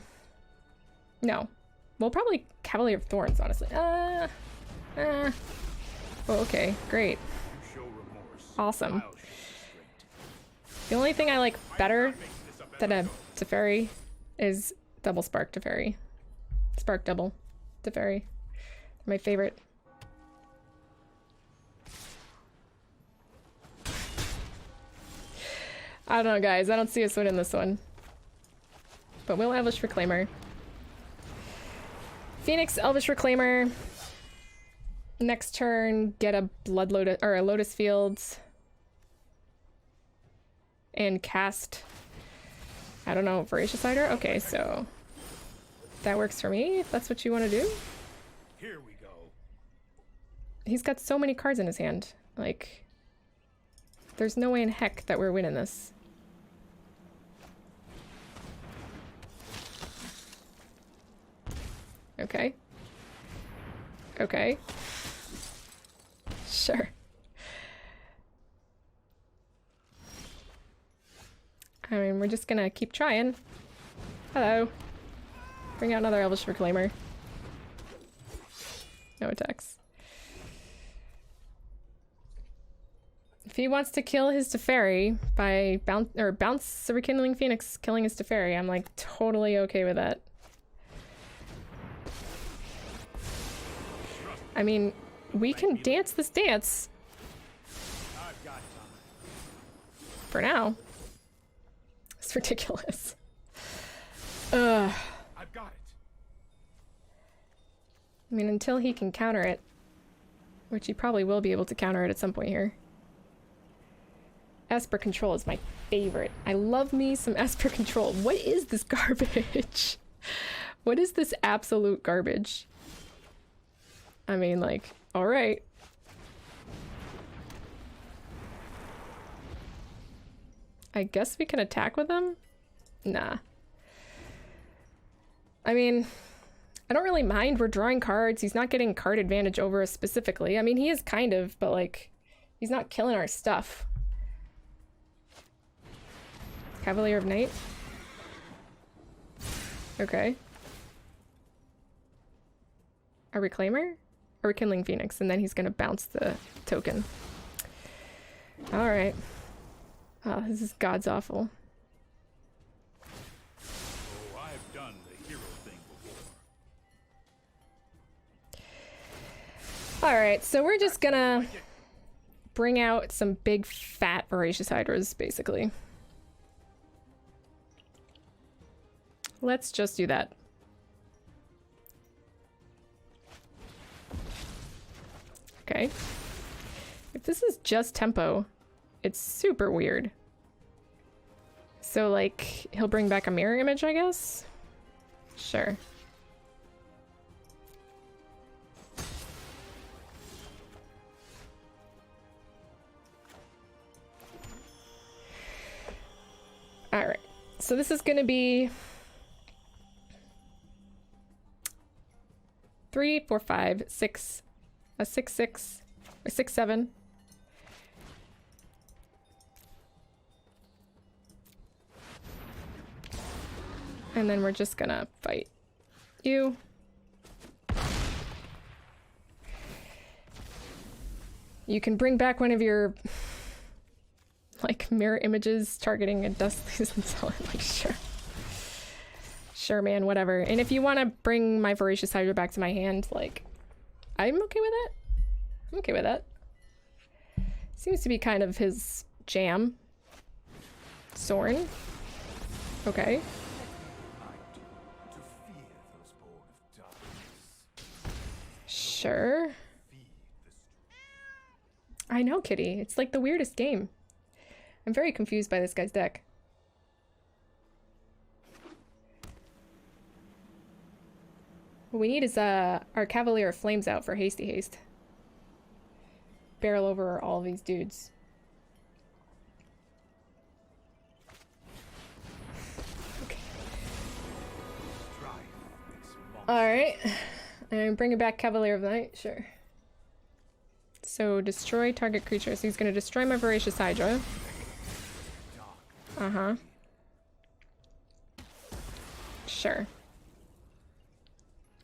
No. We'll probably Cavalier of Thorns, honestly. Oh, okay, great. You show remorse. Awesome. I'll shoot you straight. The only thing I like better than a Teferi is Double Spark Teferi. Spark Double Teferi. My favorite. I don't know, guys. I don't see us winning this one. But we'll Elvish Reclaimer. Phoenix, Elvish Reclaimer. Next turn, get a Blood Lotus or a Lotus Field. And cast, I don't know, Voracious Hydra? Okay, so that works for me, if that's what you want to do. Here we go. He's got so many cards in his hand. Like, there's no way in heck that we're winning this. Okay. Okay. Sure. I mean, we're just gonna keep trying. Hello. Bring out another Elvish Reclaimer. No attacks. If he wants to kill his Teferi by bounce the Rekindling Phoenix killing his Teferi, I'm like totally okay with that. I mean, we can dance this dance. For now. It's ridiculous. Ugh. I've got it. I mean, until he can counter it. Which he probably will be able to counter it at some point here. Esper Control is my favorite. I love me some Esper Control. What is this garbage? What is this absolute garbage? I mean, like, alright. I guess we can attack with him? Nah. I mean, I don't really mind. We're drawing cards. He's not getting card advantage over us specifically. I mean, he is kind of, but like, he's not killing our stuff. Cavalier of Night. Okay. A Reclaimer? A Rekindling Phoenix, and then he's gonna bounce the token. Alright. Oh, this is god's awful. Oh, I've done the hero thing before. Alright, so we're just gonna bring out some big fat Voracious Hydras, basically. Let's just do that. Okay. If this is just tempo, it's super weird. So, like, he'll bring back a mirror image, I guess? Sure. Alright. So this is gonna be 3, 4, 5, 6, a 6, 6, or 6, 7. And then we're just gonna fight you. You can bring back one of your like mirror images targeting a dust and so on. Like, sure. Sure, man, whatever. And if you want to bring my Voracious Hydra back to my hand, like, I'm okay with that. I'm okay with that. Seems to be kind of his jam. Soren. Okay. Sure. I know, Kitty. It's like the weirdest game. I'm very confused by this guy's deck. What we need is our Cavalier of Flames out for Hasty Haste. Barrel over all these dudes. Okay. Alright. And bring it back Cavalier of the Night, sure. So destroy target creature. So he's gonna destroy my Voracious Hydra. Uh-huh. Sure.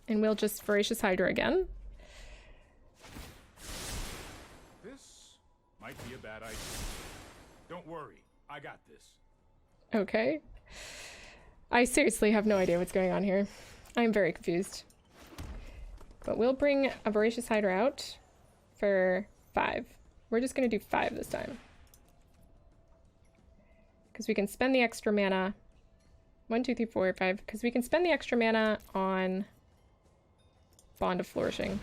And we'll just Voracious Hydra again. This might be a bad idea. Don't worry, I got this. Okay. I seriously have no idea what's going on here. I'm very confused. But we'll bring a Voracious Hydra out for 5. We're just gonna do 5 this time. Because we can spend the extra mana. 1, 2, 3, 4, 5. Because we can spend the extra mana on Bond of Flourishing.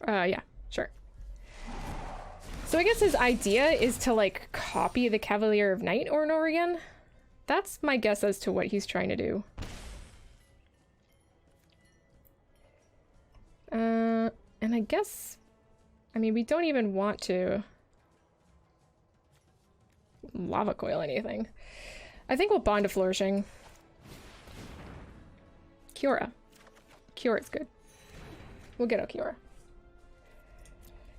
Yeah, sure. So I guess his idea is to, like, copy the Cavalier of Night over and over again. That's my guess as to what he's trying to do. And I guess... I mean, we don't even want to... Lava Coil anything. I think we'll Bond of Flourishing. Kiora. Kiora's good. We'll get a Kiora.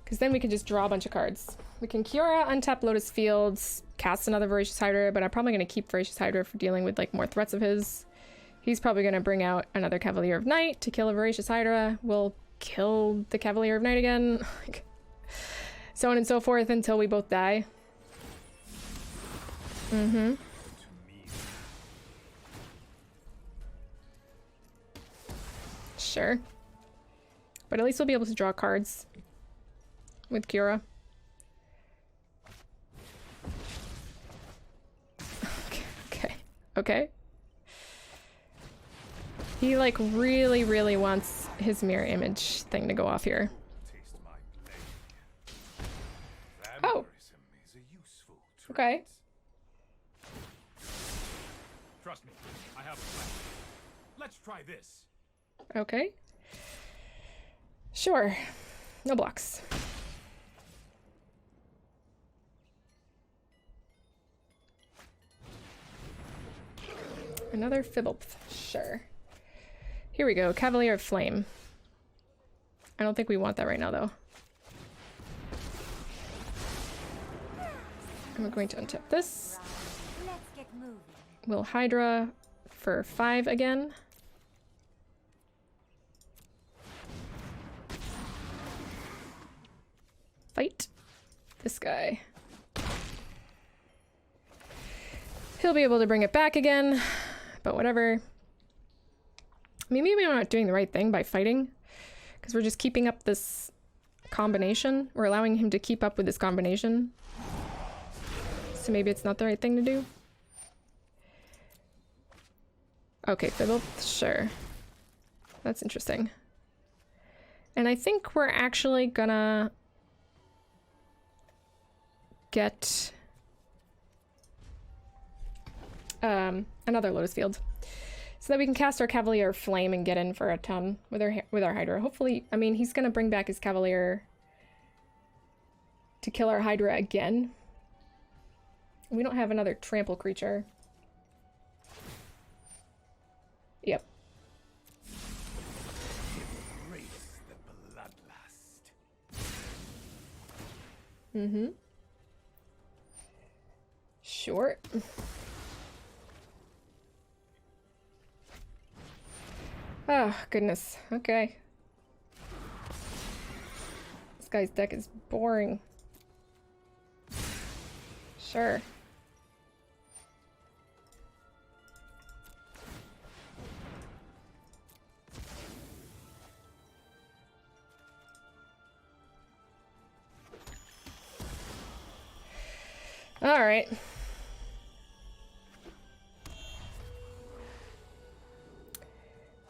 Because then we can just draw a bunch of cards. We can Kiora, untap Lotus Fields, cast another Voracious Hydra, but I'm probably going to keep Voracious Hydra for dealing with like more threats of his. He's probably going to bring out another Cavalier of Night to kill a Voracious Hydra. We'll kill the Cavalier of Night again. So on and so forth until we both die. Mm-hmm. Sure. But at least we'll be able to draw cards with Kiora. Okay. Okay. He like really, really wants his mirror image thing to go off here. Oh. Okay. Trust me, I have a plan. Let's try this. Okay. Sure. No blocks. Another Fibbleth. Sure. Here we go. Cavalier of Flame. I don't think we want that right now, though. I'm going to untap this. Let's get moving. We'll Hydra for 5 again. Fight this guy. He'll be able to bring it back again, but whatever. I mean, maybe we're not doing the right thing by fighting, because we're just keeping up this combination. We're allowing him to keep up with this combination. So maybe it's not the right thing to do. Okay, Fibble, sure. That's interesting. And I think we're actually gonna get another Lotus Field so that we can cast our Cavalier of Flame and get in for a ton with our Hydra. Hopefully, I mean, he's gonna bring back his Cavalier to kill our Hydra again. We don't have another trample creature. Yep. Mm-hmm. Sure. Oh, goodness. Okay. This guy's deck is boring. Sure. All right.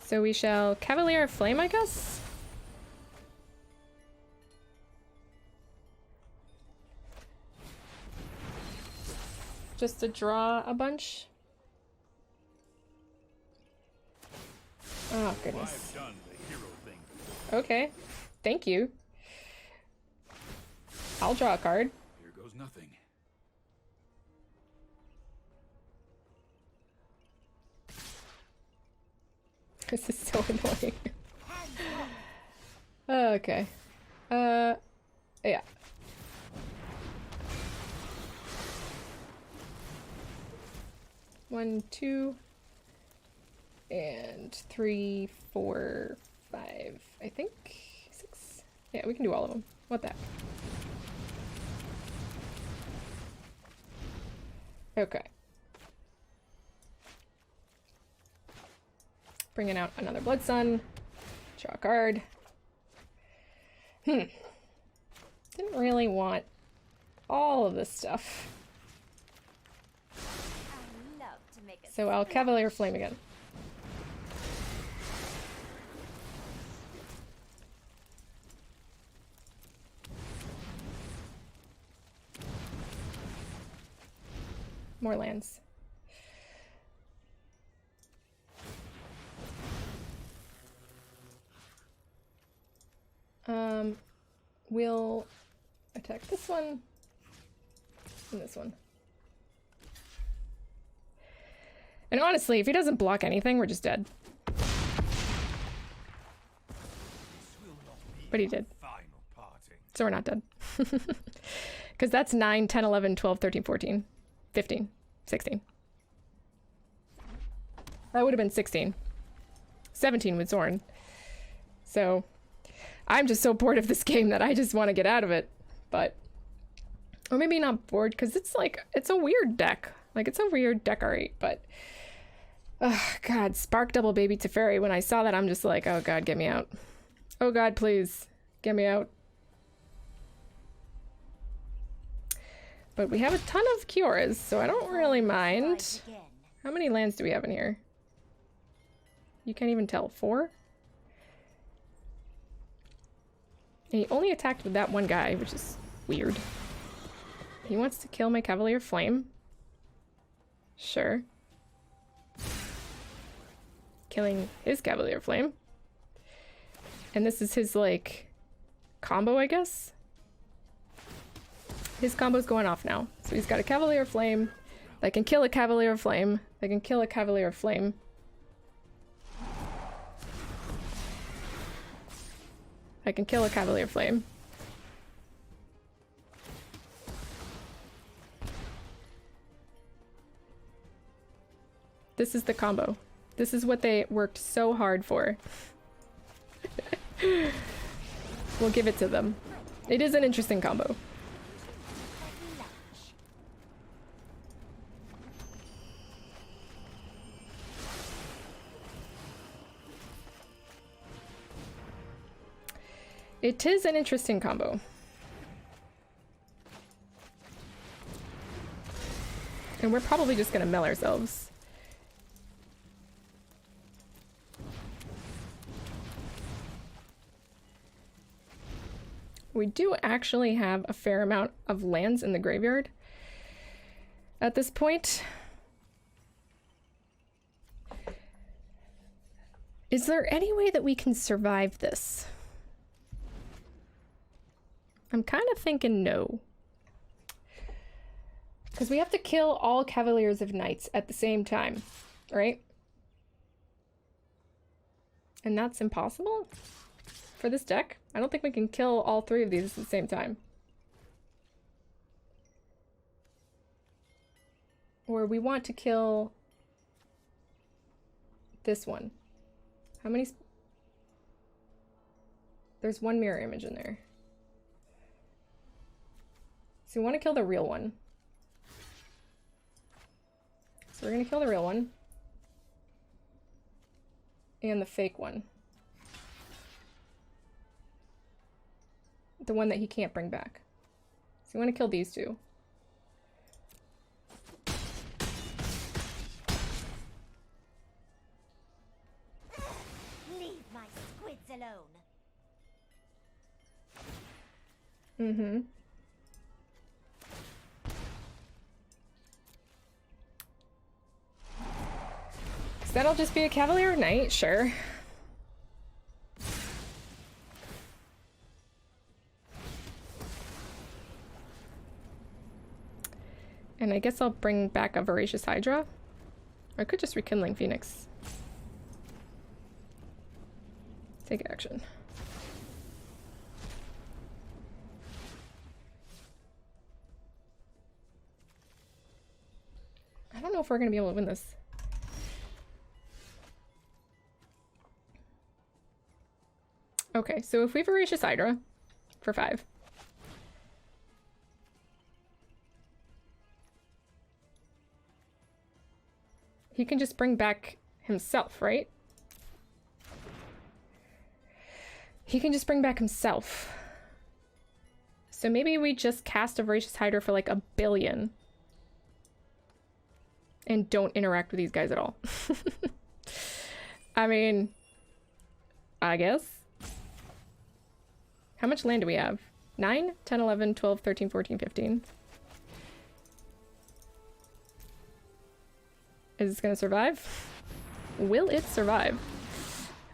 So we shall Cavalier of Flame, I guess? Just to draw a bunch? Oh, goodness. I've done the hero thing. Okay. Thank you. I'll draw a card. Here goes nothing. This is so annoying. Okay. Yeah. One, two, and 3, 4, 5, I think. 6. Yeah, we can do all of them. What the heck? Okay. Bringing out another Blood Sun. Draw a card. Didn't really want all of this stuff. I love to make it. So I'll Cavalier Flame again. More lands. We'll attack this one and this one. And honestly, if he doesn't block anything, we're just dead. But he did. Final parting. So we're not dead. Because that's 9, 10, 11, 12, 13, 14, 15, 16. That would have been 16. 17 with Zorn. So I'm just so bored of this game that I just want to get out of it. But, or maybe not bored, because it's like, it's a weird deck. Like, it's a weird deck art, but, oh God, Spark Double Baby Teferi. When I saw that, I'm just like, oh God, get me out. Oh God, please, get me out. But we have a ton of Kioras, so I don't really mind. How many lands do we have in here? You can't even tell. 4? And he only attacked with that one guy, which is weird. He wants to kill my Cavalier Flame. Sure. Killing his Cavalier Flame. And this is his, like, combo, I guess? His combo's going off now. So he's got a Cavalier Flame that can kill a Cavalier Flame that can kill a Cavalier Flame. I can kill a Cavalier Flame. This is the combo. This is what they worked so hard for. We'll give it to them. It is an interesting combo. It is an interesting combo. And we're probably just gonna mill ourselves. We do actually have a fair amount of lands in the graveyard at this point. Is there any way that we can survive this? I'm kind of thinking no. Because we have to kill all Cavaliers of Knights at the same time, right? And that's impossible for this deck. I don't think we can kill all 3 of these at the same time. Or we want to kill this one. How many? There's 1 mirror image in there. So we want to kill the real one. So we're going to kill the real one. And the fake one. The one that he can't bring back. So we want to kill these 2. Leave my squids alone. Mm-hmm. So that'll just be a Cavalier Knight, sure. And I guess I'll bring back a Voracious Hydra. Or I could just Rekindling Phoenix. Take action. I don't know if we're going to be able to win this. Okay, so if we Voracious Hydra for 5. He can just bring back himself, right? He can just bring back himself. So maybe we just cast a Voracious Hydra for like 1 billion. And don't interact with these guys at all. I mean, I guess. How much land do we have? 9, 10, 11, 12, 13, 14, 15. Is this gonna survive? Will it survive?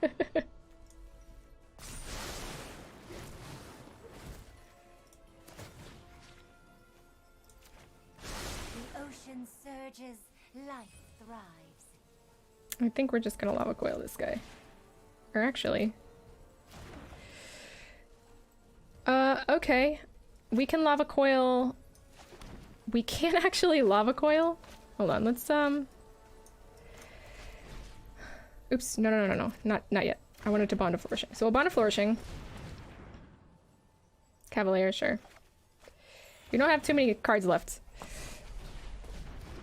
The ocean surges, life thrives. I think we're just gonna Lava Coil this guy. Or actually... Okay. We can lava coil. We can actually lava coil. Hold on, let's, oops, no. Not yet. I wanted to bond to flourishing. So we'll bond to flourishing. Cavalier, sure. We don't have too many cards left.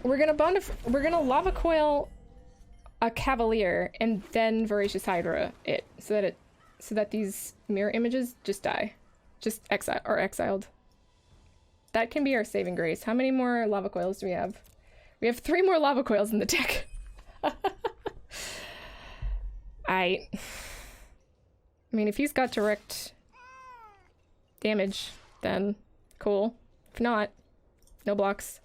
We're gonna lava coil a Cavalier and then Voracious Hydra it, so that these mirror images just die. Just exiled. That can be our saving grace. How many more lava coils do we have? We have 3 more lava coils in the deck. I mean, if he's got direct damage, then cool. If not, no blocks.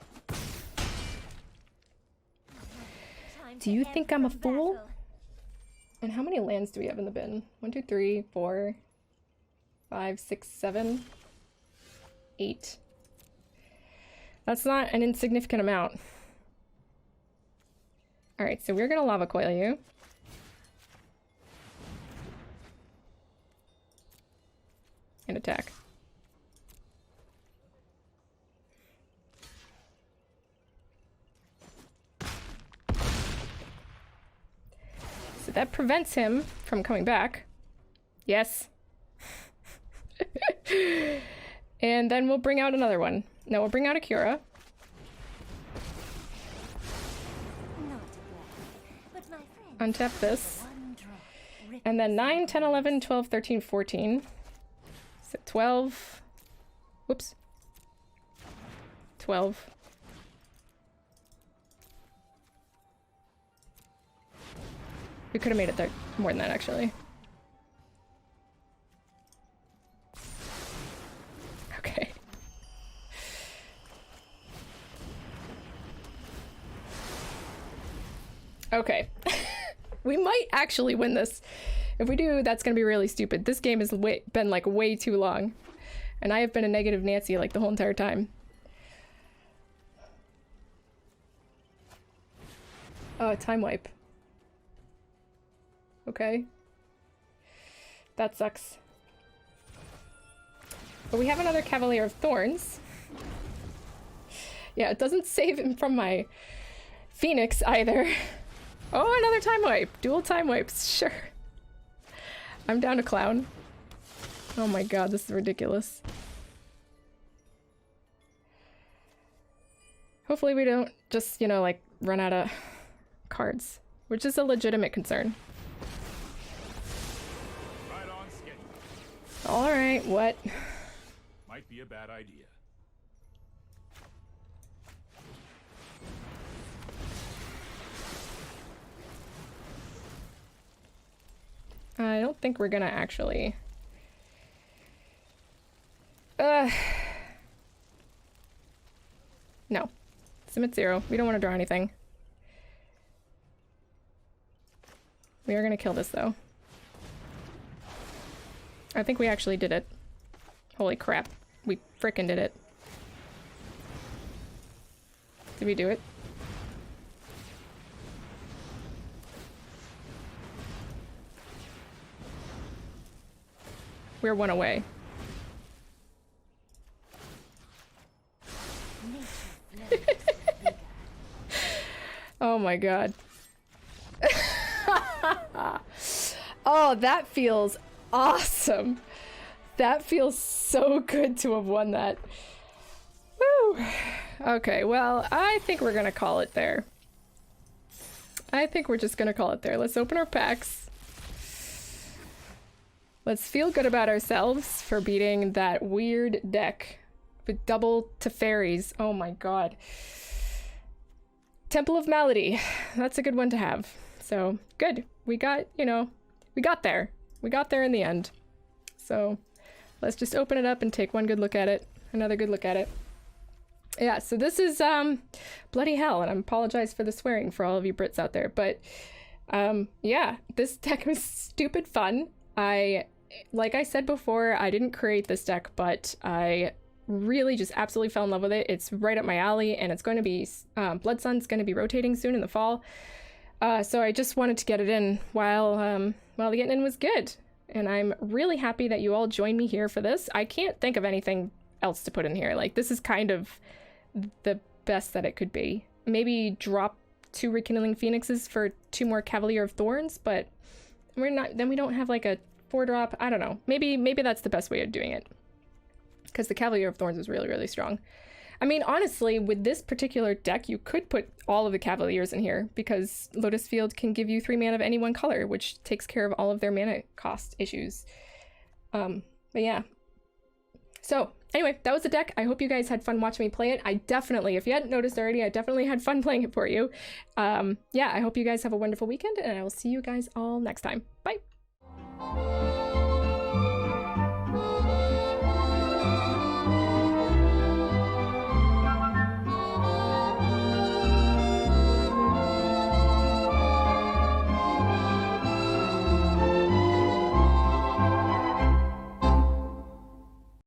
Do you think I'm a fool? And how many lands do we have in the bin? 1, 2, 3, 4, 5, 6, 7, 8. That's not an insignificant amount. Alright, so we're gonna lava coil you. And attack. So that prevents him from coming back. Yes. And then we'll bring out another one. No, we'll bring out a Cura. Untap this. And then 9, 10, 11, 12, 13, 14. So 12. Whoops. 12. We could have made it there more than that, actually. Okay. Okay. We might actually win this. If we do, that's gonna be really stupid. This game has been like way too long. And I have been a negative Nancy like the whole entire time. Time wipe. Okay. That sucks. But we have another Cavalier of Thorns. Yeah, it doesn't save him from my Phoenix either. Oh, another time wipe. Dual time wipes. Sure. I'm down to clown. Oh my god, this is ridiculous. Hopefully we don't just, you know, like, run out of cards, which is a legitimate concern. Right on schedule. Alright, what? Might be a bad idea. I don't think we're gonna actually... No. Submit 0. We don't want to draw anything. We are gonna kill this, though. I think we actually did it. Holy crap. We frickin' did it. Did we do it? We're 1 away. Oh my god. Oh, that feels awesome. That feels so good to have won that. Woo. Okay, well, I think we're gonna call it there. I think we're just gonna call it there. Let's open our packs. Let's feel good about ourselves for beating that weird deck with double Teferis. Oh my god. Temple of Malady. That's a good one to have. So, good. We got, you know, we got there. We got there in the end. So, let's just open it up and take one good look at it. Another good look at it. Yeah, so this is, bloody hell, and I apologize for the swearing for all of you Brits out there, but, yeah, this deck was stupid fun. Like I said before, I didn't create this deck, but I really just absolutely fell in love with it. It's right up my alley, and it's going to be, Blood Sun's going to be rotating soon in the fall. So I just wanted to get it in while the getting in was good. and I'm really happy that you all joined me here for this. I can't think of anything else to put in here. Like, this is kind of the best that it could be. Maybe drop 2 Rekindling Phoenixes for 2 more Cavalier of Thorns, but then we don't have like a 4-drop. I don't know. Maybe that's the best way of doing it, because the Cavalier of Thorns is really, really strong. I mean, honestly, with this particular deck, you could put all of the Cavaliers in here, because Lotus Field can give you 3 mana of any one color, which takes care of all of their mana cost issues. But yeah. So anyway, that was the deck. I hope you guys had fun watching me play it. I definitely, if you hadn't noticed already, I definitely had fun playing it for you. Yeah, I hope you guys have a wonderful weekend, and I will see you guys all next time. Bye!